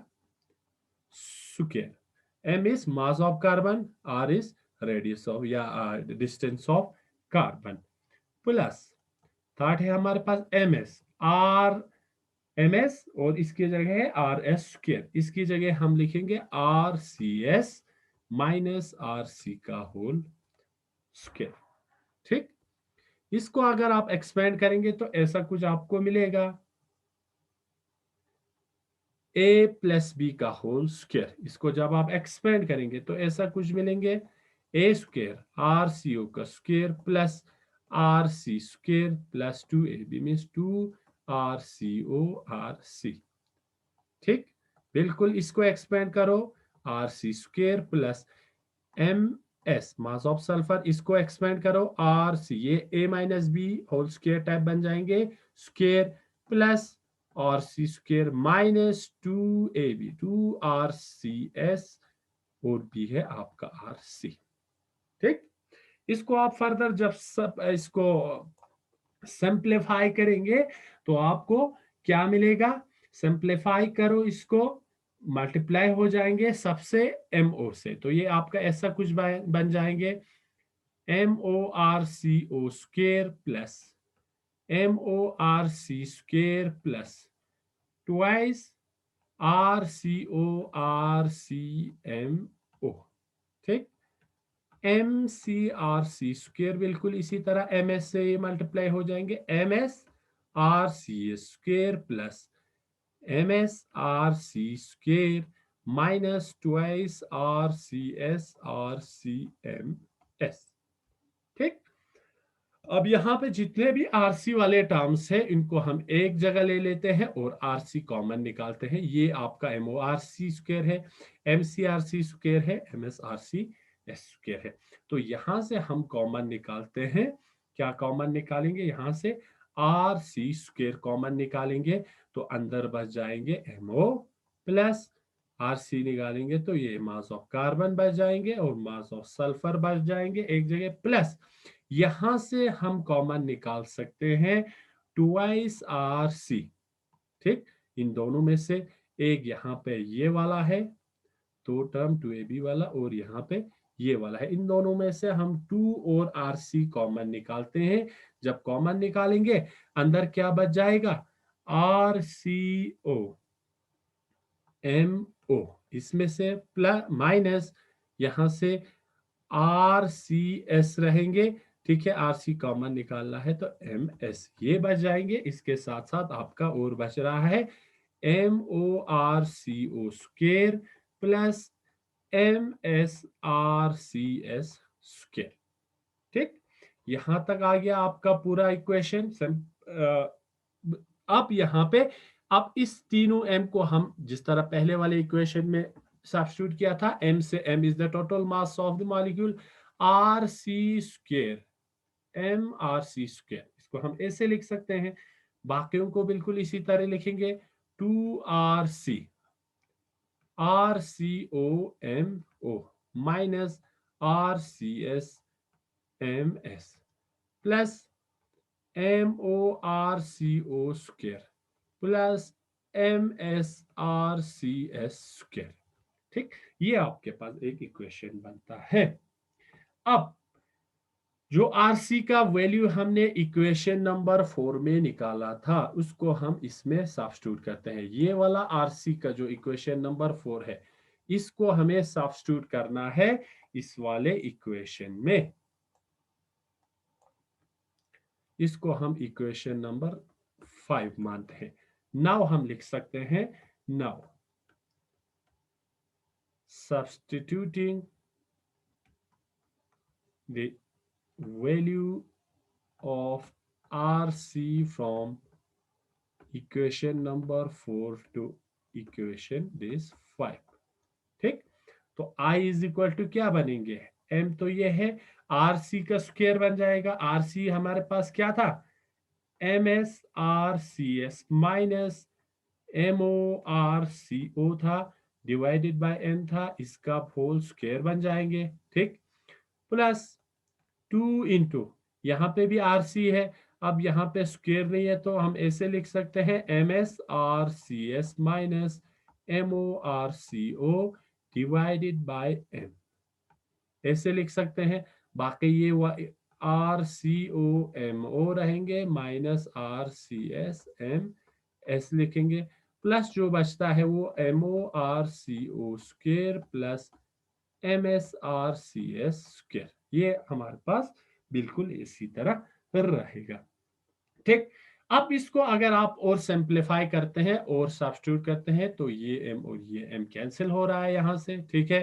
square. M is mass of carbon, R is radius of या distance of carbon plus third है हमारे पास MS आर MS और इसकी जगह है RS स्क्वायर। इसकी जगह हम लिखेंगे RCS माइनस RC का होल स्क्वायर। ठीक, इसको अगर आप एक्सपेंड करेंगे तो ऐसा कुछ आपको मिलेगा A प्लस बी का होल स्क्वायर। इसको जब आप एक्सपेंड करेंगे तो ऐसा कुछ मिलेंगे A स्क्वायर RCO का square plus RC square plus 2AB means 2RCO RC। ठीक, बिल्कुल इसको एक्सपेंड करो RC square plus MS mass of sulphur, इसको एक्सपेंड करो RC, ये A minus B whole square type बन जाएंगे square plus RC square minus 2AB 2RCS और B है आपका RC। ठीक, इसको आप फर्दर जब सब इसको सिंप्लीफाई करेंगे तो आपको क्या मिलेगा, सिंप्लीफाई करो इसको, मल्टीप्लाई हो जाएंगे सबसे MO से, तो ये आपका ऐसा कुछ बन जाएंगे MORCO square plus MORC square plus twice RCO ठीक, MCRC स्क्वायर बिल्कुल इसी तरह MS से मल्टीप्लाई हो जाएंगे MSRCS square plus MSRC square minus twice RCS। ठीक, अब यहाँ पे जितने भी RC वाले टर्म्स हैं इनको हम एक जगह ले लेते हैं और RC कॉमन निकालते हैं। ये आपका MORC स्क्वायर है, MCRC स्क्वायर है, MSRC स्क्वायर है। तो यहाँ से हम कॉमन निकालते हैं, क्या कॉमन निकालेंगे, यहाँ से RC स्क्वायर कॉमन निकालेंगे तो अंदर बच जाएंगे MO प्लस RC निकालेंगे तो ये मास ऑफ कार्बन बच जाएंगे और मास ऑफ सल्फर बच जाएंगे एक जगह प्लस यहां से हम कॉमन निकाल सकते हैं ट्वाइस RC। ठीक, इन दोनों में से एक यहाँ पे ये वाला है तो टर्म 2AB वाला और यहाँ पे ये वाला है, इन दोनों में से हम 2 और RC कॉमन निकालते हैं। जब कॉमन निकालेंगे अंदर क्या बच जाएगा RCO MO, इसमें से प्लस माइनस यहाँ से RCS रहेंगे। ठीक है, RC कॉमन निकालना है तो MS ये बच जाएंगे। इसके साथ साथ आपका और बच रहा है MORCO square plus MSRCS square. ठीक, यहां तक आ गया आपका पूरा इक्वेशन। अब यहाँ पे अब इस तीनों M को हम जिस तरह पहले वाले इक्वेशन में सब्स्टिट्यूट किया था, M से M is the total mass of the molecule RC square MRC square, इसको हम ऐसे लिख सकते हैं। बाकियों को बिल्कुल इसी तरह लिखेंगे 2RC RCOMO minus RCS MS plus MORCO square plus MSRCS square. ठीक, ये आपके पास एक इक्वेशन बनता है। अब जो RC का वैल्यू हमने इक्वेशन नंबर 4 में निकाला था उसको हम इसमें सब्स्टिट्यूट करते हैं। ये वाला RC का जो इक्वेशन नंबर 4 है इसको हमें सब्स्टिट्यूट करना है इस वाले इक्वेशन में। इसको हम इक्वेशन नंबर 5 मानते हैं। नाउ हम लिख सकते हैं, now substituting the value of RC from equation number 4 to equation this 5। ठीक, तो I इज इक्वल टू क्या बनेंगे, M तो ये है, RC का स्क्वायर बन जाएगा। RC हमारे पास क्या था MSRCS माइनस MORCO था डिवाइडेड बाय n था, इसका होल स्क्वायर बन जाएंगे, ठीक, प्लस 2 इंटू यहाँ पे भी RC है, अब यहाँ पे स्क्वायर नहीं है तो हम ऐसे लिख सकते हैं MSRCS minus MORCO divided by m, ऐसे लिख सकते हैं। बाकी ये RCOMO रहेंगे माइनस RCSMS लिखेंगे, प्लस जो बचता है वो MORCO square plus MSRCS square, ये हमारे पास बिल्कुल इसी तरह रहेगा, ठीक। अब इसको अगर आप और सिंप्लीफाई करते हैं और सब्स्टिट्यूट करते हैं तो ये m और ये m कैंसिल हो रहा है यहां से, ठीक है।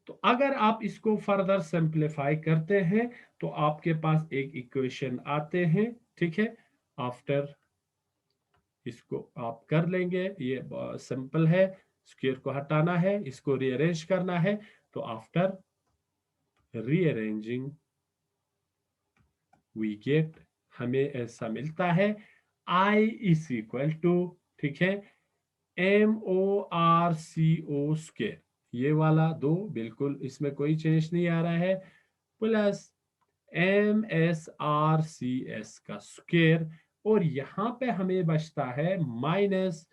तो अगर आप इसको फर्दर सिंप्लीफाई करते हैं तो आपके पास एक इक्वेशन आते हैं, ठीक है। आफ्टर इसको आप कर लेंगे, ये सिंपल है, स्क्वायर को हटाना है, इसको रीअरेंज करना है, तो आफ्टर रीअरेंजिंग वी गेट, हमें ऐसा मिलता है I इज इक्वल टू, ठीक है, MORCO स्क्वायर, ये वाला दो बिल्कुल इसमें कोई चेंज नहीं आ रहा है, प्लस MSRCS का स्क्वायर, और यहां पे हमें बचता है minus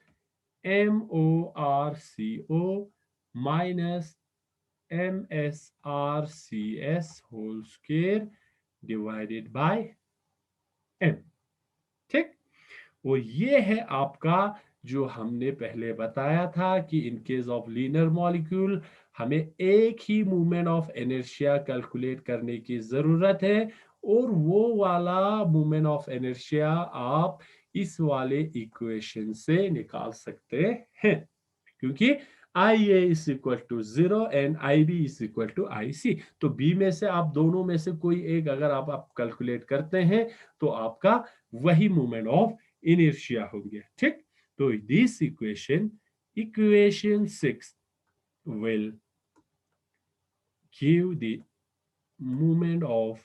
MORCO minus MSRCS whole square divided by m, ठीक। और ये है आपका जो हमने पहले बताया था कि इन केस ऑफ लीनियर मॉलिक्यूल हमें एक ही मूवमेंट ऑफ इनर्शिया कैलकुलेट करने की जरूरत है, और वो वाला मूवमेंट ऑफ इनर्शिया आप इस वाले इक्वेशन से निकाल सकते हैं, क्योंकि IA is equal to 0 and IB is equal to IC, तो बी में से आप दोनों में से कोई एक अगर आप कैलकुलेट करते हैं तो आपका वही मूवमेंट ऑफ inertia होंगे, ठीक। तो this equation 6 will give the moment of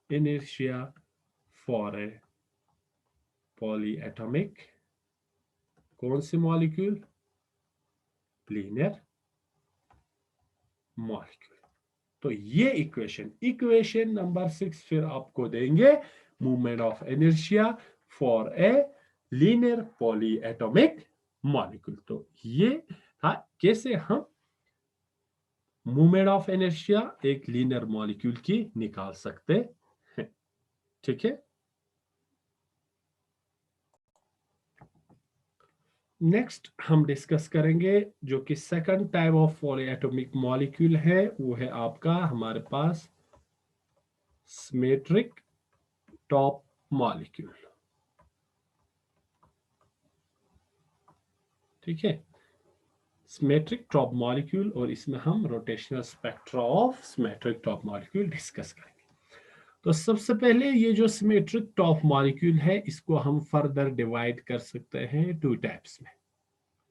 inertia for a polyatomic, कौन से मॉलिक्यूल, लीनियर मॉलिक्यूल। तो ये इक्वेशन नंबर 6 फिर आपको देंगे movement of inertia for a linear polyatomic molecule. तो ये था कैसे हम मूवमेंट ऑफ इनर्शिया एक लीनियर मॉलिक्यूल की निकाल सकते हैं, ठीक है। नेक्स्ट हम डिस्कस करेंगे जो कि second type of polyatomic molecule है, वो है आपका हमारे पास सिमेट्रिक टॉप मॉलिक्यूल, ठीक है, सिमेट्रिक टॉप मॉलिक्यूल, और इसमें हम rotational spectra of symmetric top molecule discuss करेंगे। तो सबसे पहले ये जो सिमेट्रिक टॉप मॉलिक्यूल है इसको हम फर्दर डिवाइड कर सकते हैं टू टाइप्स में,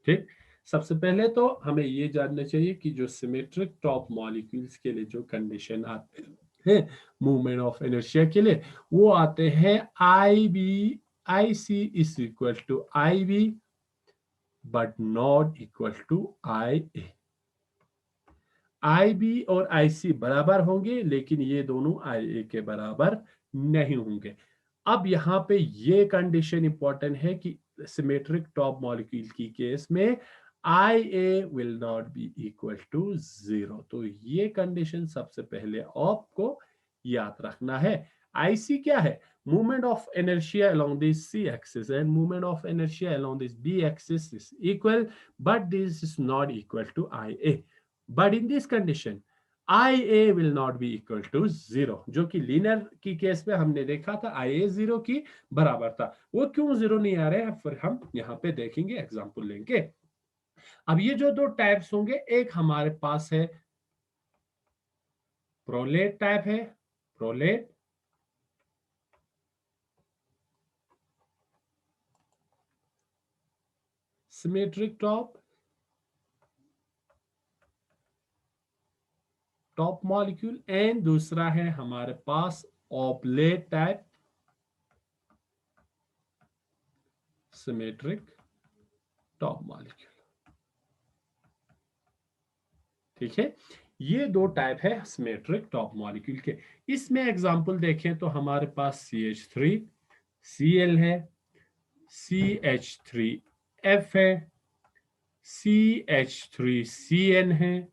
ठीक। सबसे पहले तो हमें ये जानना चाहिए कि जो सिमेट्रिक टॉप मॉलिक्यूल्स के लिए जो कंडीशन आते हैं मूवमेंट ऑफ इनर्शिया के लिए, वो आते हैं IC is equal to IB but not equal to IA। IB और IC बराबर होंगे लेकिन ये दोनों IA के बराबर नहीं होंगे। अब यहाँ पे ये कंडीशन इंपॉर्टेंट है कि सिमेट्रिक टॉप मॉलिक्यूल की केस में IA will not be equal to 0। तो ये कंडीशन सबसे पहले आपको याद रखना है। IC क्या है? Movement of inertia along this C axis and movement of inertia along this B axis is equal, but this is not equal to IA. But in this condition IA will not be equal to 0, जो कि linear की case में हमने देखा था IA 0 की बराबर था। वो क्यों 0 नहीं आ रहे हैं फिर हम यहाँ पे देखेंगे, एग्जांपल लेंगे। अब ये जो दो टाइप्स होंगे, एक हमारे पास है प्रोलेट टाइप है, prolate, symmetric top, top molecule and दूसरा है हमारे पास oblate type symmetric top molecule. ठीक है, ये दो टाइप है सिमेट्रिक टॉप मॉलिक्यूल के। इसमें एग्जांपल देखें तो हमारे पास CH3 Cl है, CH3F है, CH3Cn है,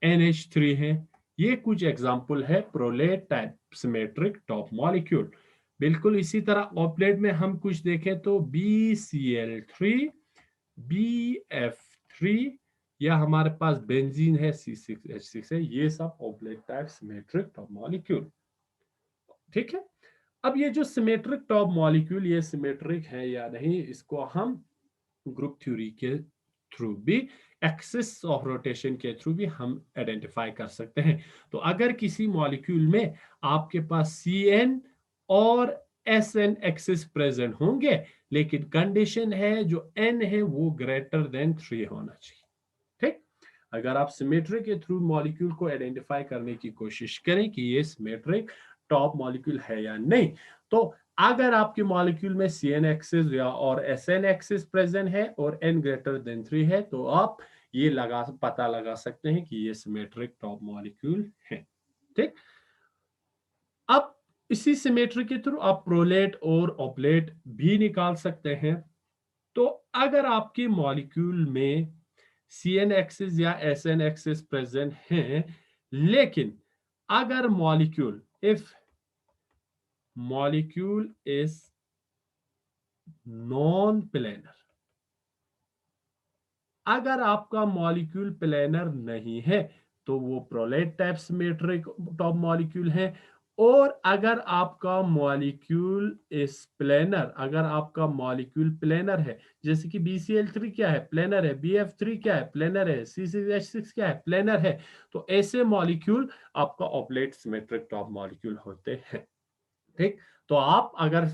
NH3 है। ये कुछ एग्जांपल है prolate type symmetric top molecule. बिल्कुल इसी तरह ऑप्लेट में हम कुछ देखें तो BCl3, BF3, या हमारे पास बेंजीन है C6H6 है। ये सब ऑप्लेट टाइप सिमेट्रिक टॉप मॉलिक्यूल। ठीक है, अब ये जो सिमेट्रिक टॉप मॉलिक्यूल ये सिमेट्रिक है या नहीं, इसको हम ग्रुप थ्योरी के थ्रू भी, एक्सिस ऑफ रोटेशन के थ्रू भी हम आइडेंटिफाई कर सकते हैं। तो अगर किसी मॉलिक्यूल में आपके पास CN और SN एक्सिस प्रेजेंट होंगे, लेकिन कंडीशन है जो N है वो ग्रेटर देन 3 होना चाहिए। ठीक, अगर आप सिमेट्रिक के थ्रू मॉलिक्यूल को आइडेंटिफाई करने की कोशिश करें कि ये सिमेट्रिक टॉप मॉलिक्यूल है या नहीं, तो अगर आपके मॉलिक्यूल में CN एक्सिस या और SN एक्सिस प्रेजेंट है और N ग्रेटर देन 3 है, तो आप ये पता लगा सकते हैं कि ये सिमेट्रिक टॉप मॉलिक्यूल है। ठीक, अब इसी सिमेट्री के थ्रू आप प्रोलेट और ऑब्लेट भी निकाल सकते हैं। तो अगर आपके मॉलिक्यूल में CN एक्सिस या SN एक्सिस प्रेजेंट हैं, लेकिन अगर molecule, if molecule is non planar, अगर आपका मॉलिक्यूल प्लेनर नहीं है तो वो prolate type symmetric top molecule है। और अगर आपका मॉलिक्यूल इज प्लेनर, अगर आपका मॉलिक्यूल प्लेनर है, जैसे कि BCl3 क्या है, प्लेनर है, BF3 क्या है, प्लेनर है, C6H6 क्या है, प्लेनर है, तो ऐसे मॉलिक्यूल आपका ऑब्लेट सिमेट्रिक टॉप मॉलिक्यूल होते हैं। ठीक, तो आप अगर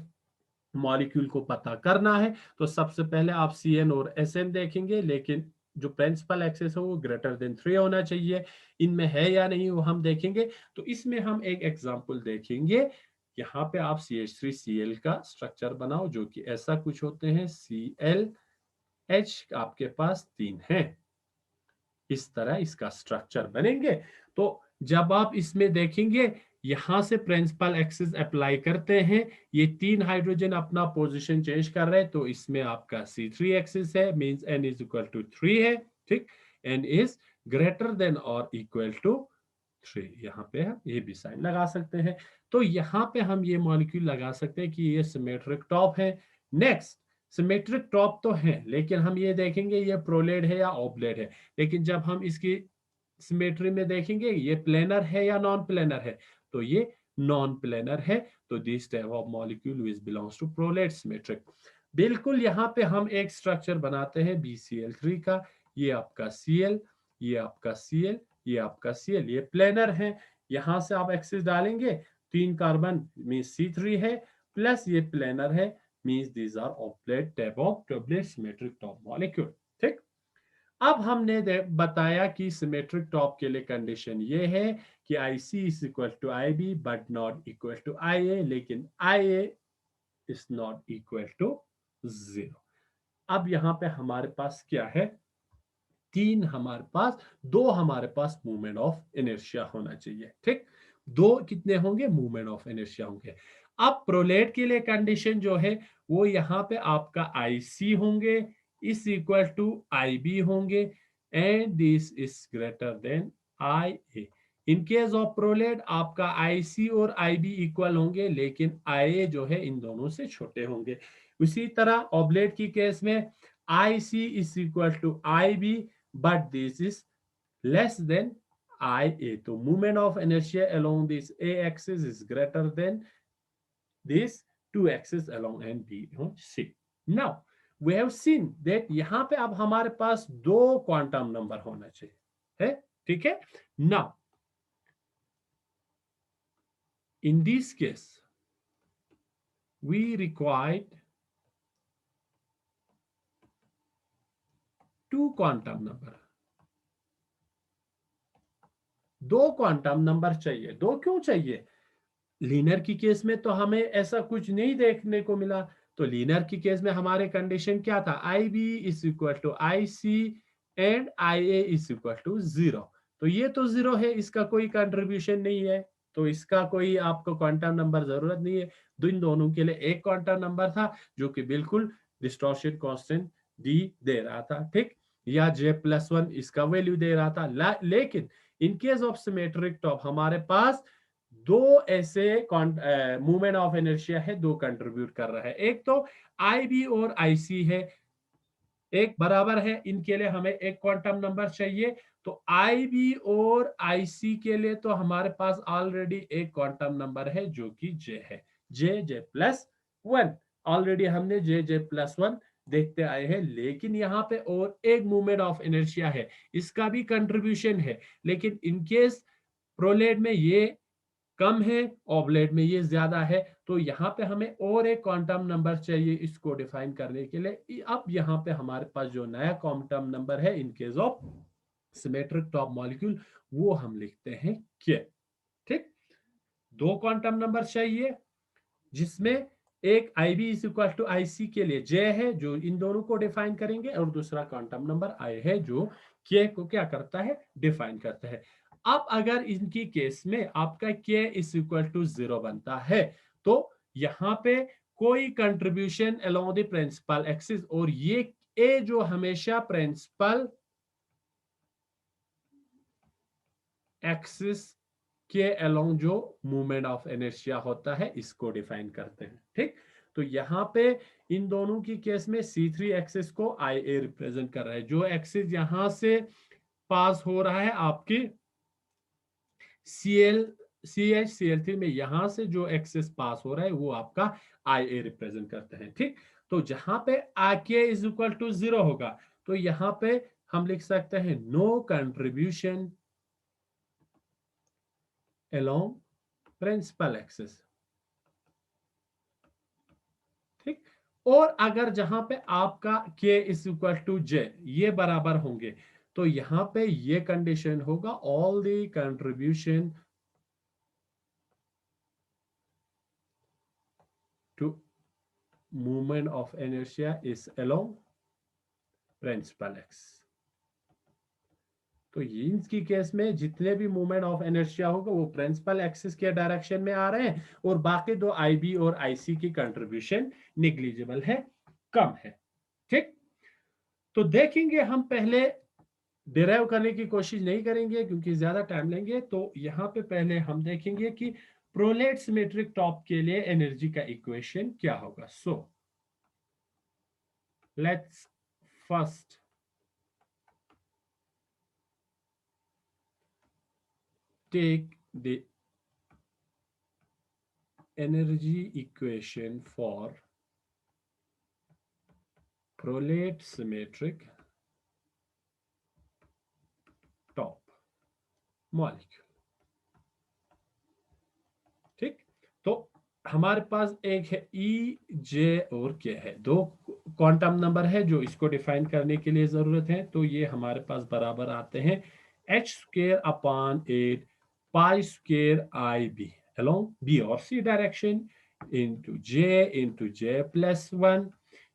मॉलिक्यूल को पता करना है तो सबसे पहले आप CN और SN देखेंगे, लेकिन जो प्रिंसिपल एक्सेस है वो ग्रेटर देन 3 होना चाहिए। इनमें है या नहीं वो हम देखेंगे। तो इसमें हम एक एग्जांपल देखेंगे। यहाँ पे आप CH3Cl का स्ट्रक्चर बनाओ, जो कि ऐसा कुछ होते हैं। ClH आपके पास 3 है, इस तरह इसका स्ट्रक्चर बनेंगे। तो जब आप इसमें देखेंगे, यहां से प्रिंसिपल एक्सिस अप्लाई करते हैं, ये 3 हाइड्रोजन अपना पोजीशन चेंज कर रहे हैं, तो इसमें आपका C3 एक्सिस है, means N is equal to 3 है। ठीक, N इज ग्रेटर देन और इक्वल टू 3। यहाँ पे हम ये भी साइन लगा सकते हैं। तो यहाँ पे हम ये मॉलिक्यूल लगा सकते हैं कि ये सिमेट्रिक टॉप है। नेक्स्ट, सिमेट्रिक टॉप तो है, लेकिन हम ये देखेंगे ये प्रोलेट है या ऑब्लेट है। लेकिन जब हम इसकी सिमेट्री में देखेंगे ये प्लेनर है या नॉन प्लेनर है, तो ये नॉन प्लेनर है। तो this type of molecule which belongs to prolate symmetric. बिल्कुल यहाँ पे हम एक स्ट्रक्चर बनाते हैं BCl3 का। ये आपका Cl, ये आपका Cl, ये आपका Cl, ये प्लेनर है। यहां से आप एक्सिस डालेंगे, 3 कार्बन मींस C3 है, प्लस ये प्लेनर है, means these are oblate type of doublet symmetric top molecule. ठीक, अब हमने बताया कि सिमेट्रिक टॉप के लिए कंडीशन ये है कि IC is equal to IB but not equal to IA, लेकिन IA is not equal to 0। अब यहां पे हमारे पास क्या है, 3 हमारे पास, 2 हमारे पास मूवमेंट ऑफ इनर्शिया होना चाहिए। ठीक, 2 कितने होंगे, मूवमेंट ऑफ इनर्शिया होंगे। अब प्रोलेट के लिए कंडीशन जो है वो यहाँ पे आपका IC होंगे इज इक्वल टू IB होंगे, and this is greater than IA। In case of prolate आपका IC और IB इक्वल होंगे, लेकिन IA जो है इन दोनों से छोटे होंगे। उसी तरह ऑब्लेट की केस में IC is equal to IB, but this is less than IA. So moment of inertia along this A axis is greater than this 2 axis along and B on C. Now we have seen that यहाँ पे अब हमारे पास 2 quantum number होना चाहिए है। ठीक है, now in this case we required 2 quantum number. दो क्वांटम नंबर चाहिए। दो क्यों चाहिए? लीनियर की केस में तो हमें ऐसा कुछ नहीं देखने को मिला। तो लीनियर की केस में हमारे कंडीशन क्या था? I B is equal to I C and I A is equal to zero. तो ये तो जीरो है, इसका कोई कंट्रीब्यूशन नहीं है, तो इसका कोई आपको क्वांटम नंबर जरूरत नहीं है। तो इन दोनों के लिए एक क्वांटम नंबर था जो कि बिल्कुल डिस्टॉर्शन कांस्टेंट डी दे रहा था, ठीक, या J+1 इसका वैल्यू दे रहा था। लेकिन इन केस ऑफ सिमेट्रिक टॉप हमारे पास दो ऐसे मूवमेंट ऑफ इनर्शिया है, दो कंट्रीब्यूट कर रहा है। एक तो आई बी और आई सी है, एक बराबर है, इनके लिए हमें एक क्वांटम नंबर चाहिए। तो आई बी और आई सी के लिए तो हमारे पास ऑलरेडी एक क्वांटम नंबर है जो कि जे है, J+1। ऑलरेडी हमने J+1 देखते आए हैं। लेकिन यहाँ पे और एक मूवमेंट ऑफ इनर्शिया है, इसका भी कंट्रीब्यूशन है, लेकिन इनकेस प्रोलेट में ये कम है, ऑब्लेट में ये ज्यादा है। तो यहाँ पे हमें और एक क्वांटम नंबर चाहिए इसको डिफाइन करने के लिए। अब यहाँ पे हमारे पास जो नया क्वांटम नंबर है इन case of symmetric top molecule, वो हम लिखते हैं के, ठीक। दो क्वांटम नंबर चाहिए जिसमें एक आई B is equal to I सी के लिए जे है जो इन दोनों को डिफाइन करेंगे, और दूसरा क्वांटम नंबर आई है जो के को क्या करता है? डिफाइन करता है। अब अगर इनकी केस में आपका के इज इक्वल टू जीरो बनता है, तो यहां पे कोई contribution along the principal axis, और ये ए जो हमेशा प्रिंसिपल एक्सिस के अलोंग जो मूवमेंट ऑफ इनर्शिया होता है इसको डिफाइन करते हैं, ठीक। तो यहाँ पे इन दोनों की केस में C3 एक्सिस को आई ए रिप्रेजेंट कर रहा है। जो एक्सिस यहां से पास हो रहा है आपकी CH CL3 में, यहां से जो एक्सिस पास हो रहा है वो आपका आई ए रिप्रेजेंट करते हैं, ठीक। तो जहां पे के इज इक्वल टू जीरो होगा, तो यहाँ पे हम लिख सकते हैं no contribution along principal axis, ठीक। और अगर जहां पे आपका k is equal to J ये बराबर होंगे, तो यहां पे ये कंडीशन होगा all the contribution to movement of inertia is along principal axis. तो इनकी केस में जितने भी मूवमेंट ऑफ इनर्शिया होगा वो प्रिंसिपल एक्सिस के डायरेक्शन में आ रहे हैं, और बाकी दो आई बी और आई सी की कंट्रीब्यूशन निग्लिजिबल है, कम है, ठीक। तो देखेंगे हम, पहले डिराइव करने की कोशिश नहीं करेंगे क्योंकि ज्यादा टाइम लेंगे। तो यहाँ पे पहले हम देखेंगे कि प्रोलेट सिमेट्रिक टॉप के लिए एनर्जी का इक्वेशन क्या होगा। So let's first take the energy equation for prolate symmetric top molecule, ठीक। तो हमारे पास एक है ई जे और के है, दो क्वांटम नंबर है जो इसको डिफाइन करने के लिए जरूरत है। तो ये हमारे पास बराबर आते हैं h² / 8 pi square I B along B और सी डायरेक्शन इंटू J+1।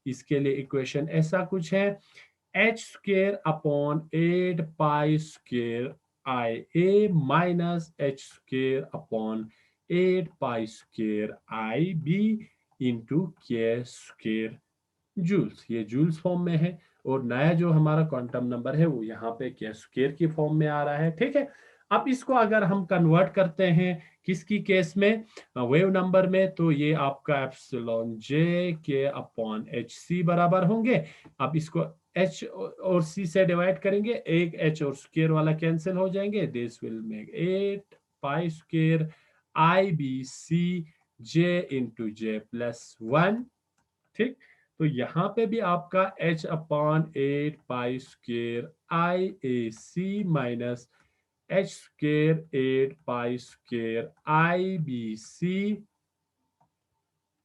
इसके लिए इक्वेशन ऐसा कुछ है h² / 8 pi square I A minus h² / 8 pi square I B into के स्क्वेयर जूल्स। ये जूल्स फॉर्म में है, और नया जो हमारा क्वांटम नंबर है वो यहाँ पे के स्क्वेयर की फॉर्म में आ रहा है, ठीक है। अब इसको अगर हम कन्वर्ट करते हैं किसकी केस में? वेव नंबर में, तो ये आपका एप्सिलॉन जे के अपॉन एच सी बराबर होंगे। अब इसको एच और सी से डिवाइड करेंगे, एक एच और स्क्वेयर वाला कैंसिल हो जाएंगे, this will make 8 pi square I B C J into J+1, ठीक। तो यहाँ पे भी आपका h/8 pi square I A C minus h² 8 pi square I B C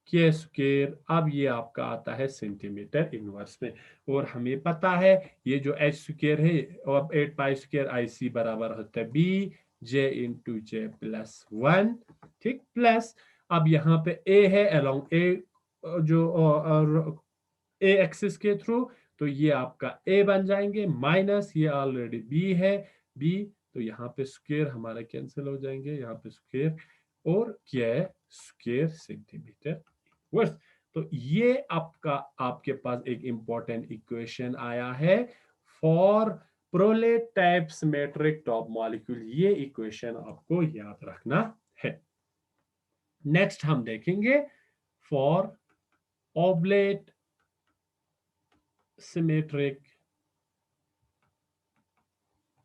के स्क्वेयर। अब ये आपका आता है सेंटीमीटर इनवर्स में, और हमें पता है ये जो h² है और 8 पाई स्क्वेयर आई सी बराबर होता है B J into J plus one, ठीक, प्लस अब यहाँ पे ए है अलोंग ए जो ए एक्सिस के थ्रू, तो ये आपका ए बन जाएंगे, माइनस ये ऑलरेडी बी है, बी, तो यहाँ पे स्क्वायर हमारा कैंसिल हो जाएंगे, यहाँ पे स्क्वायर और क्या है स्क्वायर सेंटीमीटर वर्स। तो ये आपका आपके पास एक इंपॉर्टेंट इक्वेशन आया है for prolate type symmetric top molecule. ये इक्वेशन आपको याद रखना है। नेक्स्ट हम देखेंगे for oblate symmetric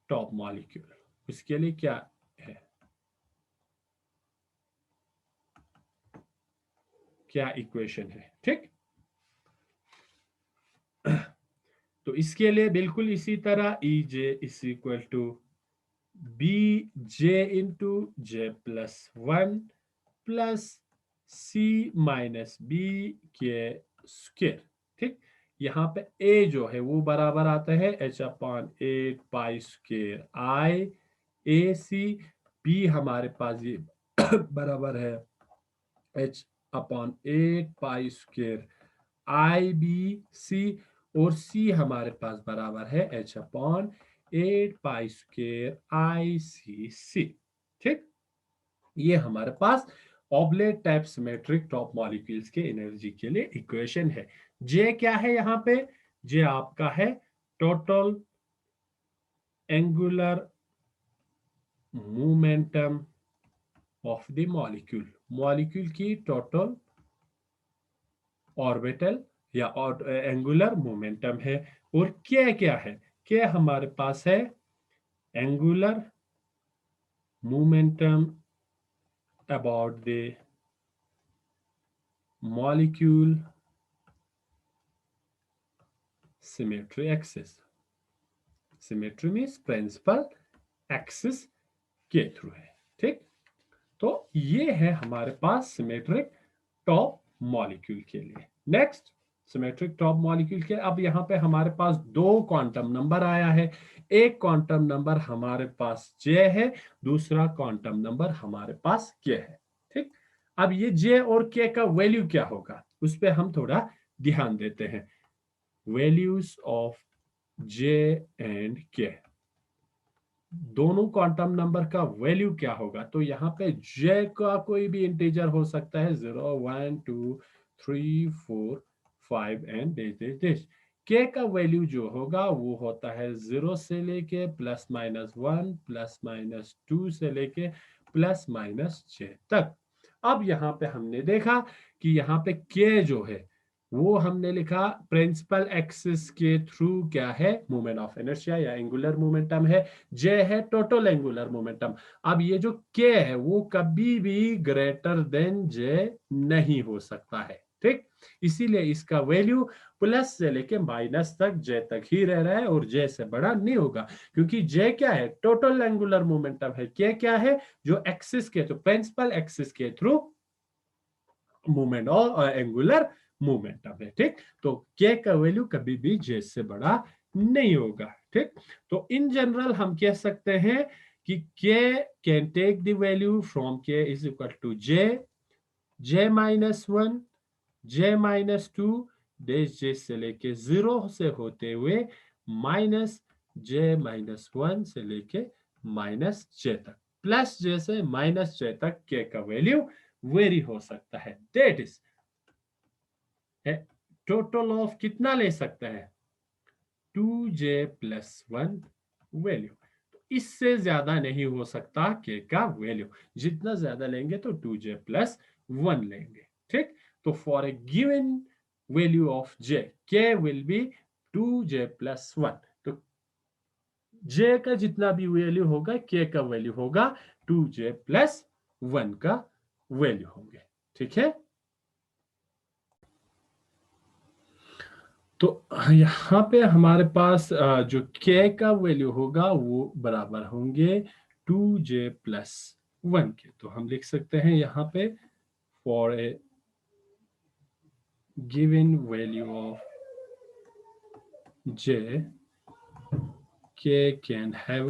top molecule, इसके लिए क्या है, क्या इक्वेशन है, ठीक। तो इसके लिए बिल्कुल इसी तरह E J is equal to B J into J plus one plus C minus B के स्क्वायर, ठीक। यहाँ पे ए जो है वो बराबर आता है H upon eight pi square I A C, B हमारे पास ये बराबर है H upon eight pi square I B C, और सी हमारे पास बराबर है H upon eight pi square I C C, ठीक। ये हमारे पास oblate type symmetric top molecules के एनर्जी के लिए इक्वेशन है। जे क्या है यहाँ पे, जे आपका है total angular momentum of the molecule, molecule की टोटल ऑर्बिटल या एंगुलर मोमेंटम है। और क्या क्या है, क्या हमारे पास है angular momentum about the molecule symmetry axis, symmetry means principal axis के थ्रू है, ठीक। तो ये है हमारे पास सिमेट्रिक टॉप मॉलिक्यूल के लिए। नेक्स्ट सिमेट्रिक टॉप मॉलिक्यूल के अब यहाँ पे हमारे पास दो क्वांटम नंबर आया है, एक क्वांटम नंबर हमारे पास जे है, दूसरा क्वांटम नंबर हमारे पास के है, ठीक। अब ये जे और के का वैल्यू क्या होगा उस पर हम थोड़ा ध्यान देते हैं। वैल्यूज ऑफ जे एंड के, दोनों क्वांटम नंबर का वैल्यू क्या होगा, तो यहाँ पे जे का कोई भी इंटीजर हो सकता है, 0 1 2 3 4 5 एंड डेश डेश डेश। के का वैल्यू जो होगा वो होता है 0 से लेके plus minus one plus minus two से लेके प्लस माइनस छ तक। अब यहाँ पे हमने देखा कि यहाँ पे के जो है वो हमने लिखा प्रिंसिपल एक्सिस के थ्रू क्या है, मोमेंट ऑफ इनर्शिया या एंगुलर मोमेंटम है। जे है टोटल एंगुलर मोमेंटम। अब ये जो के है वो कभी भी ग्रेटर देन जे नहीं हो सकता है, ठीक। इसीलिए इसका वैल्यू प्लस से लेके माइनस तक जे तक ही रह रहा है और जे से बड़ा नहीं होगा, क्योंकि जे क्या है टोटल एंगुलर मोमेंटम है, के क्या है जो एक्सिस के थ्रू प्रिंसिपल एक्सिस के थ्रू मूवमेंट और एंगुलर मोमेंटम है, ठीक। तो के का वैल्यू कभी भी जे से बड़ा नहीं होगा, ठीक। तो इन जनरल हम कह सकते हैं कि K can take the value from K is equal to J, J minus one, J minus two, dash J से लेके जीरो से होते हुए माइनस जे माइनस वन से लेके माइनस जे तक, प्लस जे से माइनस जे तक के का वैल्यू वेरी हो सकता है। दैट इज टोटल ऑफ कितना ले सकता है 2j प्लस वन वैल्यू। तो इससे ज्यादा नहीं हो सकता के का वैल्यू, जितना ज्यादा लेंगे तो 2j प्लस वन लेंगे, ठीक। तो for a given value of j के will be 2j plus one, तो j का जितना भी वैल्यू होगा के का वैल्यू होगा 2j प्लस वन का वैल्यू होंगे, ठीक है। तो यहाँ पे हमारे पास जो के का वैल्यू होगा वो बराबर होंगे 2j प्लस वन के। तो हम लिख सकते हैं यहाँ पे for a given value of j, k can have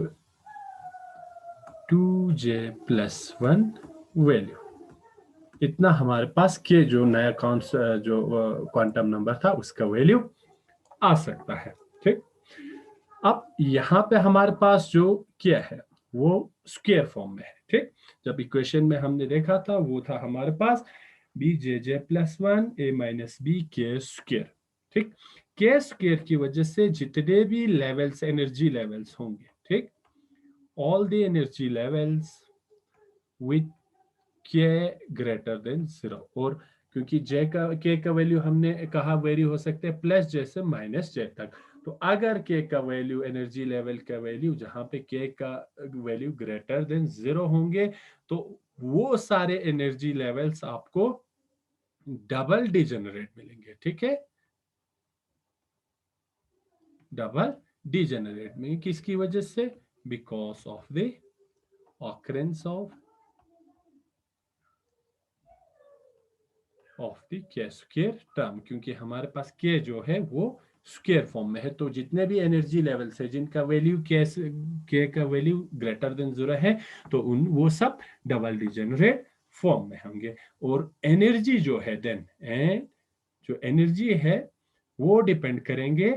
2j+1 value, इतना हमारे पास के जो नया जो क्वांटम नंबर था उसका वैल्यू आ सकता है। ठीक, अब यहाँ पे हमारे पास जो क्या है वो स्क्वायर फॉर्म में है। ठीक, जब इक्वेशन में हमने देखा था वो था हमारे पास bj+1 a - b के स्क्वायर। ठीक, के स्क्वायर की वजह से जितने भी लेवल्स, एनर्जी लेवल्स होंगे, ठीक, all the energy levels with के ग्रेटर देन 0, और क्योंकि जे का के का वैल्यू हमने कहा वेरी हो सकते हैं प्लस जे से माइनस जे तक, तो अगर के का वैल्यू, एनर्जी लेवल का वैल्यू जहां पे के का वैल्यू ग्रेटर देन 0 होंगे तो वो सारे एनर्जी लेवल्स आपको डबल डिजेनरेट मिलेंगे। ठीक है, डबल डिजेनरेट में किसकी वजह से? Because of the occurrence of the के स्क्वायर टर्म, क्योंकि हमारे पास के जो है वो स्क्वायर फॉर्म में है, तो जितने भी एनर्जी लेवल्स है जिनका वैल्यू के का वैल्यू ग्रेटर देन 0 है तो उन वो सब डबल डिजेनरेट फॉर्म में होंगे। और एनर्जी जो है देन जो एनर्जी है वो डिपेंड करेंगे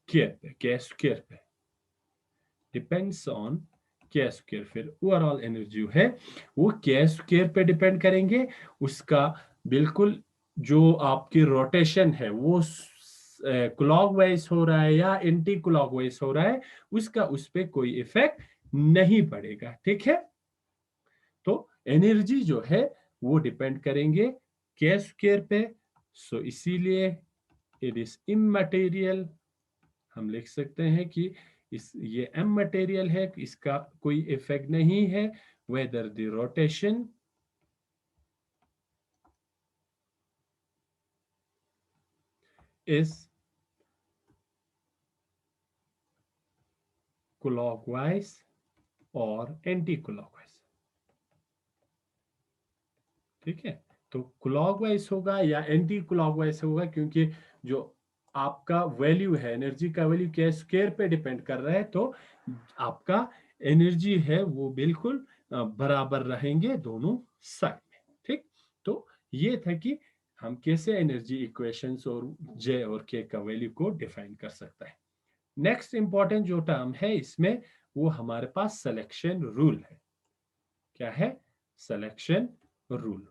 के स्क्वायर पे, डिपेंड्स ऑन के स्क्वायर। फिर ओवरऑल एनर्जी है वो के स्क्वायर पे डिपेंड करेंगे, उसका बिल्कुल जो आपकी रोटेशन है वो क्लॉकवाइज हो रहा है या एंटी क्लॉकवाइज हो रहा है उसका उस पर कोई इफेक्ट नहीं पड़ेगा। ठीक है, तो एनर्जी जो है वो डिपेंड करेंगे के स्क्वायर पे, सो इसीलिए इट इज इमटेरियल। हम लिख सकते हैं कि ये एम मटेरियल है, इसका कोई इफेक्ट नहीं है whether the rotation is clockwise और एंटी क्लॉकवाइज। ठीक है, तो क्लॉकवाइज होगा या एंटी क्लॉकवाइज होगा, क्योंकि जो आपका वैल्यू है, एनर्जी का वैल्यू के स्क्वायर पे डिपेंड कर रहा है, तो आपका एनर्जी है वो बिल्कुल बराबर रहेंगे दोनों साइड में। ठीक, तो ये था कि हम कैसे एनर्जी इक्वेशंस और जे और के का वैल्यू को डिफाइन कर सकता है। नेक्स्ट इंपॉर्टेंट जो टर्म है इसमें वो हमारे पास सिलेक्शन रूल है। क्या है? Selection rule.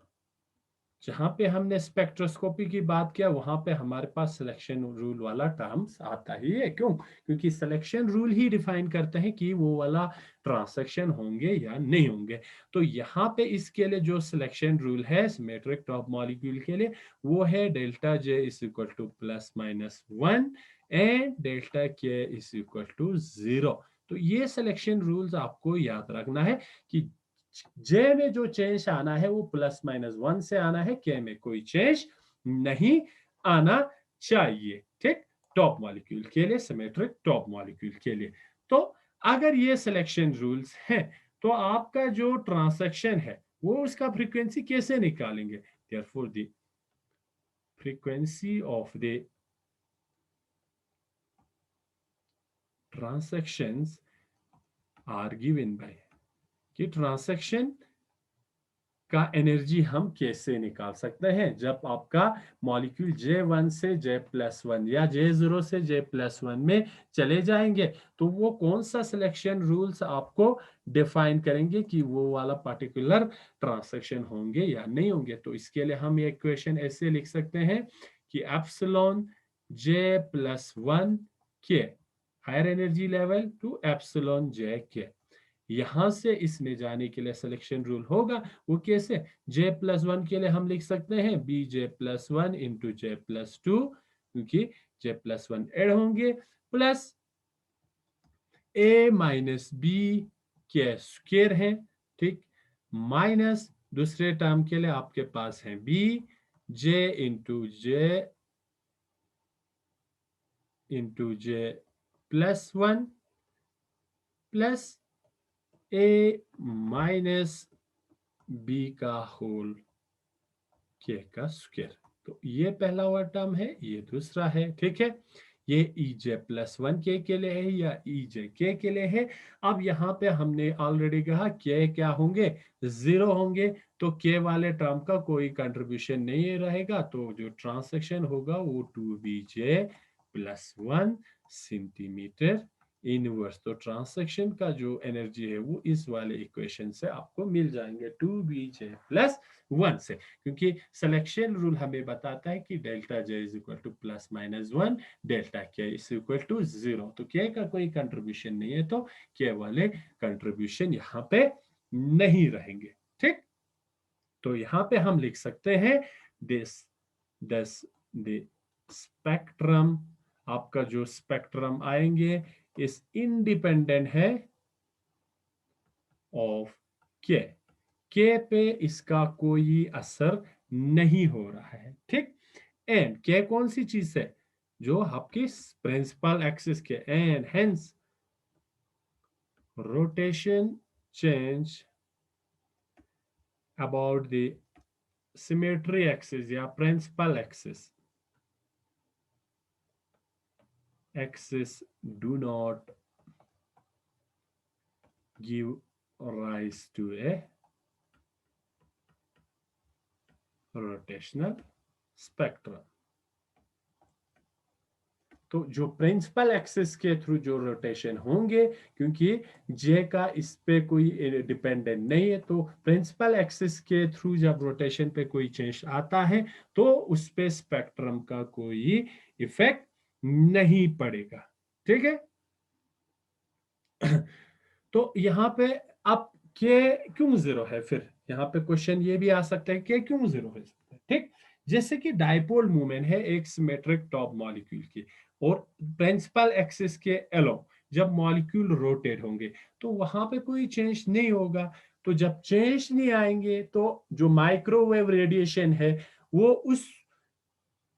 जहां पे हमने स्पेक्ट्रोस्कोपी की बात किया वहां पे हमारे पास सिलेक्शन रूल वाला टर्म्स आता ही है। क्यों? क्योंकि सिलेक्शन रूल ही डिफाइन करते हैं कि वो वाला ट्रांसैक्शन होंगे या नहीं होंगे। तो यहाँ पे इसके लिए जो सिलेक्शन रूल है सिमेट्रिक टॉप मॉलिक्यूल के लिए वो है delta J is equal to +-1 and delta K is equal to 0। तो ये सिलेक्शन रूल्स आपको याद रखना है कि जे में जो चेंज आना है वो +-1 से आना है, के में कोई चेंज नहीं आना चाहिए। ठीक, टॉप मॉलिक्यूल के लिए, सिमेट्रिक टॉप मॉलिक्यूल के लिए। तो अगर ये सिलेक्शन रूल्स हैं तो आपका जो ट्रांसैक्शन है वो उसका फ्रीक्वेंसी कैसे निकालेंगे? Therefore the frequency of the transactions are given by, कि ट्रांसैक्शन का एनर्जी हम कैसे निकाल सकते हैं जब आपका मॉलिक्यूल J1 से J+1 या J0 से J+1 में चले जाएंगे, तो वो कौन सा सिलेक्शन रूल्स आपको डिफाइन करेंगे कि वो वाला पर्टिकुलर ट्रांसैक्शन होंगे या नहीं होंगे। तो इसके लिए हम ये इक्वेशन ऐसे लिख सकते हैं कि एप्सिलॉन J+1 के higher energy level to epsilon J के, यहां से इसमें जाने के लिए सिलेक्शन रूल होगा। वो कैसे? J+1 के लिए हम लिख सकते हैं bj+1 इंटू J+2, क्योंकि J+1 ऐड होंगे, प्लस a माइनस बी के स्क्वायर है। ठीक, माइनस दूसरे टर्म के लिए आपके पास है b J+1 plus a minus B का होल के का स्क्वायर। तो ये पहला वाला टर्म है, ये दूसरा है। ठीक है, ये EJ+1 के लिए है या EJ के लिए है। अब यहाँ पे हमने ऑलरेडी कहा के क्या होंगे, 0 होंगे, तो के वाले टर्म का कोई कंट्रीब्यूशन नहीं रहेगा, तो जो ट्रांसैक्शन होगा वो 2BJ+1 सेंटीमीटर इनवर्स। तो ट्रांसैक्शन का जो एनर्जी है वो इस वाले इक्वेशन से आपको मिल जाएंगे 2BJ+1 से, क्योंकि सिलेक्शन रूल हमें बताता है कि delta J is equal to +-1, delta K is equal to 0। तो K का कोई कंट्रीब्यूशन नहीं है, तो K वाले कंट्रीब्यूशन यहाँ पे नहीं रहेंगे। ठीक, तो यहाँ पे हम लिख सकते हैं दिस दिस द स्पेक्ट्रम, आपका जो स्पेक्ट्रम आएंगे इस इंडिपेंडेंट है ऑफ के, के पे इसका कोई असर नहीं हो रहा है। ठीक, एंड के कौन सी चीज है, जो आपकी प्रिंसिपल एक्सिस के, and hence rotation change about the symmetry axis या principal axis do not give rise to a rotational spectrum। तो जो प्रिंसिपल एक्सिस के थ्रू जो रोटेशन होंगे, क्योंकि जे का इस पे कोई डिपेंडेंट नहीं है, तो प्रिंसिपल एक्सिस के थ्रू जब रोटेशन पे कोई चेंज आता है तो उस पे स्पेक्ट्रम का कोई इफेक्ट नहीं पड़ेगा। ठीक है, तो यहाँ पे अब के क्यों 0 है, फिर यहाँ पे क्वेश्चन ये भी आ सकता है कि क्यों 0 है। ठीक, जैसे कि डाइपोल मूवमेंट है एक सिमेट्रिक टॉप मॉलिक्यूल की, और प्रिंसिपल एक्सिस के अलोंग जब मॉलिक्यूल रोटेट होंगे तो वहां पे कोई चेंज नहीं होगा। तो जब चेंज नहीं आएंगे तो जो माइक्रोवेव रेडिएशन है वो उस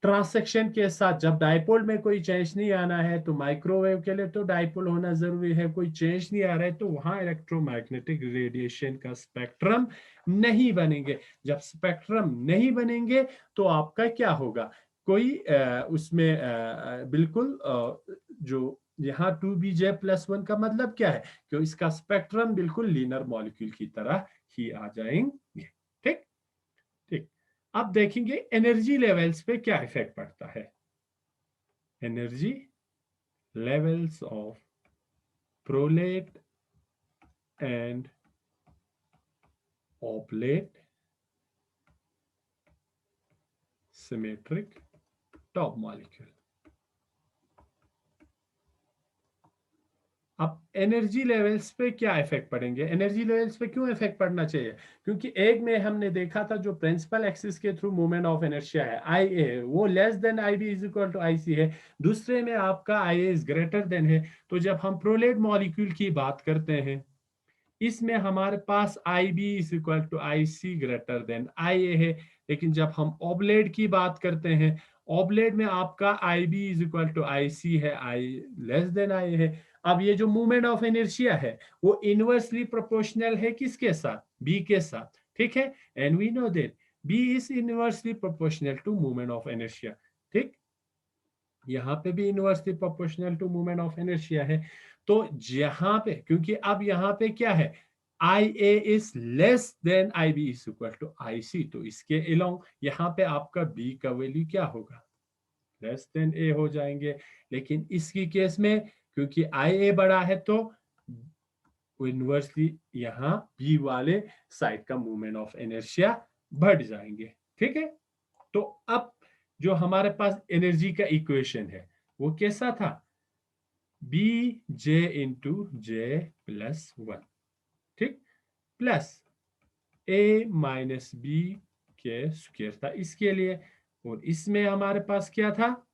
ट्रांसैक्शन के साथ, जब डाइपोल में कोई चेंज नहीं आना है तो माइक्रोवेव के लिए तो डाइपोल होना जरूरी है, कोई चेंज नहीं आ रहा है तो वहां इलेक्ट्रोमैग्नेटिक रेडिएशन का स्पेक्ट्रम नहीं बनेंगे। जब स्पेक्ट्रम नहीं बनेंगे तो आपका क्या होगा, कोई उसमें बिल्कुल जो यहाँ 2BJ+1 का मतलब क्या है कि इसका स्पेक्ट्रम बिल्कुल लीनियर मॉलिक्यूल की तरह ही आ जाएंगे। ठीक, ठीक, अब देखेंगे एनर्जी लेवल्स पे क्या इफेक्ट पड़ता है। Energy levels of prolate and oblate symmetric top molecule. अब एनर्जी लेवल्स पे क्या इफेक्ट पड़ेंगे, एनर्जी लेवल्स पे क्यों इफेक्ट पड़ना चाहिए, क्योंकि एक में हमने देखा था जो प्रिंसिपल एक्सिस के थ्रू मूवमेंट ऑफ इनर्शिया है आई ए, वो less than I B is equal to I C है, दूसरे में आपका I A is greater than है। तो जब हम प्रोलेट मॉलिक्यूल की बात करते हैं इसमें हमारे पास I B is equal to I C greater than I A है, लेकिन जब हम ऑब्लेट की बात करते हैं ऑब्लेट में आपका आई B is equal to I C है, आई लेस देन आई है। अब ये जो मूवमेंट ऑफ इनर्शिया है वो इनवर्सली प्रोपोर्शनल है किसके साथ, बी के साथ। ठीक है, and we know that B is inversely proportional to movement of inertia. ठीक, यहाँ पे भी inversely proportional to movement of inertia है। तो यहाँ पे क्योंकि अब यहाँ पे क्या है, I A is less than I B is equal to I C, तो इसके अलोंग यहाँ पे आपका बी का वैल्यू क्या होगा, लेस देन ए हो जाएंगे। लेकिन इसकी केस में क्योंकि आई ए बड़ा है तो इनवर्सली यहाँ बी वाले साइड का मूवमेंट ऑफ इनर्शिया बढ़ जाएंगे। ठीक है, तो अब जो हमारे पास एनर्जी का इक्वेशन है वो कैसा था, बी जे इंटू J+1, ठीक, प्लस ए माइनस बी के स्क्वायर था इसके लिए, और इसमें हमारे पास क्या था।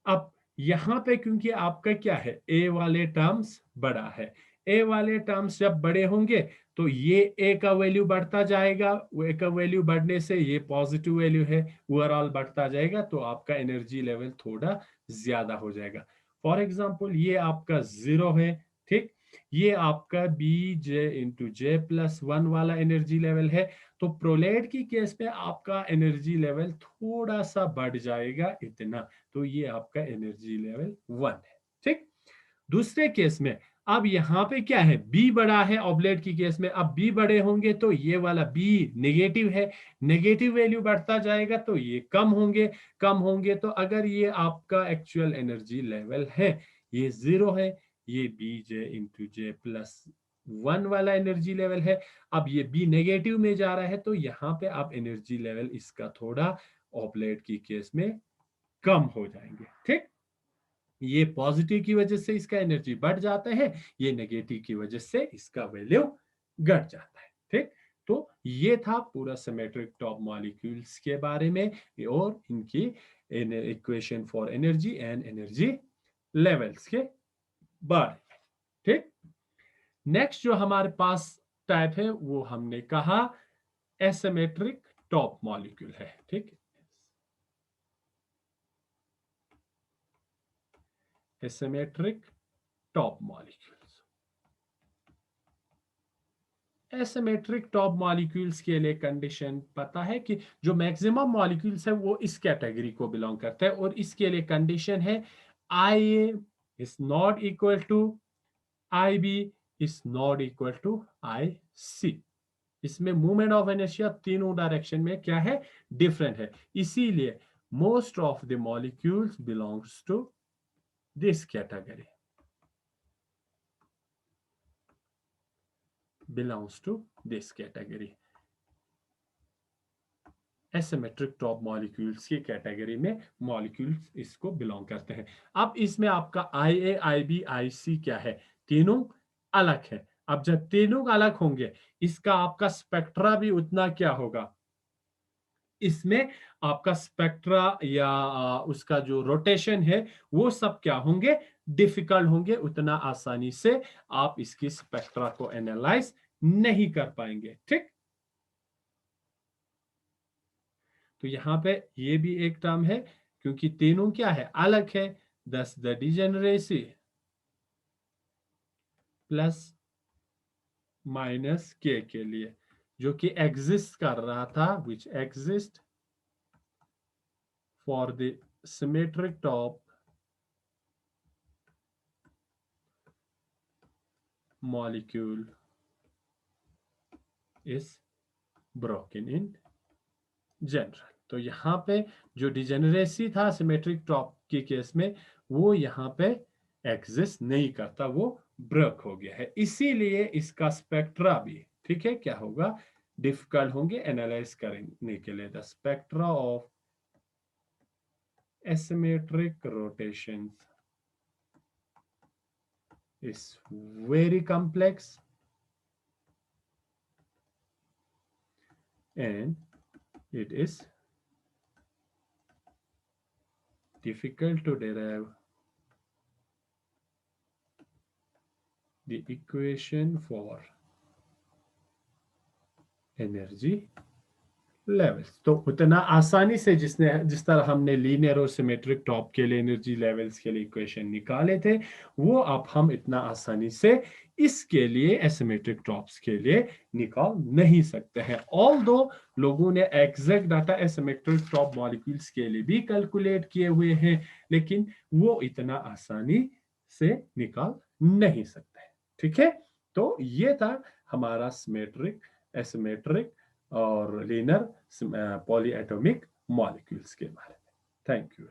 अब यहां पे क्योंकि आपका क्या है ए वाले टर्म्स बड़ा है, ए वाले टर्म्स जब बड़े होंगे तो ये ए का वैल्यू बढ़ता जाएगा, वो ए का वैल्यू बढ़ने से ये पॉजिटिव वैल्यू है ओवरऑल बढ़ता जाएगा, तो आपका एनर्जी लेवल थोड़ा ज्यादा हो जाएगा। फॉर एग्जांपल ये आपका 0 है। ठीक, ये आपका B J into J plus one वाला एनर्जी लेवल है। तो प्रोलेट की केस में आपका एनर्जी लेवल थोड़ा सा बढ़ जाएगा इतना, तो ये आपका एनर्जी लेवल 1 है। ठीक। दूसरे केस में अब यहां पे क्या है, बी बड़ा है ऑब्लेट की केस में, अब बी बड़े होंगे तो ये वाला बी नेगेटिव है, नेगेटिव वैल्यू बढ़ता जाएगा तो ये कम होंगे, कम होंगे। तो अगर ये आपका एक्चुअल एनर्जी लेवल है, ये 0 है, ये B J into J plus 1 वाला एनर्जी लेवल है। अब ये बी नेगेटिव में जा रहा है तो यहाँ पे आप एनर्जी लेवल इसका थोड़ा ऑब्लेट की केस में कम हो जाएंगे। ठीक। ये पॉजिटिव की वजह से इसका एनर्जी बढ़ जाता है, ये नेगेटिव की वजह से इसका वैल्यू घट जाता है। ठीक। तो ये था पूरा सिमेट्रिक टॉप मॉलिक्यूल्स के बारे में और इनकी equation for energy and energy levels के बारे में। ठीक। नेक्स्ट जो हमारे पास टाइप है वो हमने कहा एसिमेट्रिक टॉप मॉलिक्यूल है। ठीक। Asymmetric top molecules, asymmetric top molecules के लिए कंडीशन पता है कि जो मैक्सिमम मॉलिक्यूल्स है वो इस कैटेगरी को बिलोंग करता है, और इसके लिए कंडीशन है I A is not equal to I B is not equal to I C. इसमें मूवमेंट ऑफ इनर्शिया तीनों डायरेक्शन में क्या है, डिफरेंट है। इसीलिए most of the molecules belongs to this category, belongs to this category। Asymmetric top molecules की category में molecules इसको बिलोंग करते हैं। अब इसमें आपका I A I B I सी क्या है, तीनों अलग है। अब जब तीनों अलग होंगे, इसका आपका स्पेक्ट्रा भी उतना क्या होगा, इसमें आपका स्पेक्ट्रा या उसका जो रोटेशन है वो सब क्या होंगे, डिफिकल्ट होंगे, उतना आसानी से आप इसकी स्पेक्ट्रा को एनालाइज नहीं कर पाएंगे। ठीक। तो यहां पे ये भी एक टर्म है, क्योंकि तीनों क्या है, अलग है। दस द डिजेनरेसी प्लस माइनस के लिए जो कि एग्जिस्ट कर रहा था, which exist for the symmetric top molecule is broken in general. तो यहाँ पे जो डिजेनरेसी था सिमेट्रिक टॉप के केस में, वो यहाँ पे एग्जिस्ट नहीं करता, वो ब्रेक हो गया है। इसीलिए इसका स्पेक्ट्रा भी ठीक है क्या होगा, डिफिकल्ट होंगे एनालाइज करने के लिए। The spectra of asymmetric rotations is very complex and it is difficult to derive the equation for energy levels. तो उतना आसानी से जिस तरह हमने लीनियर और सिमेट्रिक टॉप के लिए एनर्जी लेवल्स के लिए इक्वेशन निकाले थे, वो अब हम इतना आसानी से इसके लिए एसिमेट्रिक टॉप्स के लिए निकाल नहीं सकते हैं। ऑल्दो लोगों ने exact data asymmetric top molecules के लिए भी कैलकुलेट किए हुए हैं, लेकिन वो इतना आसानी से निकाल नहीं सकते। ठीक है। तो ये था हमारा सिमेट्रिक, एसिमेट्रिक और लीनर पॉलीएटॉमिक मॉलिक्यूल्स के बारे में। Thank you.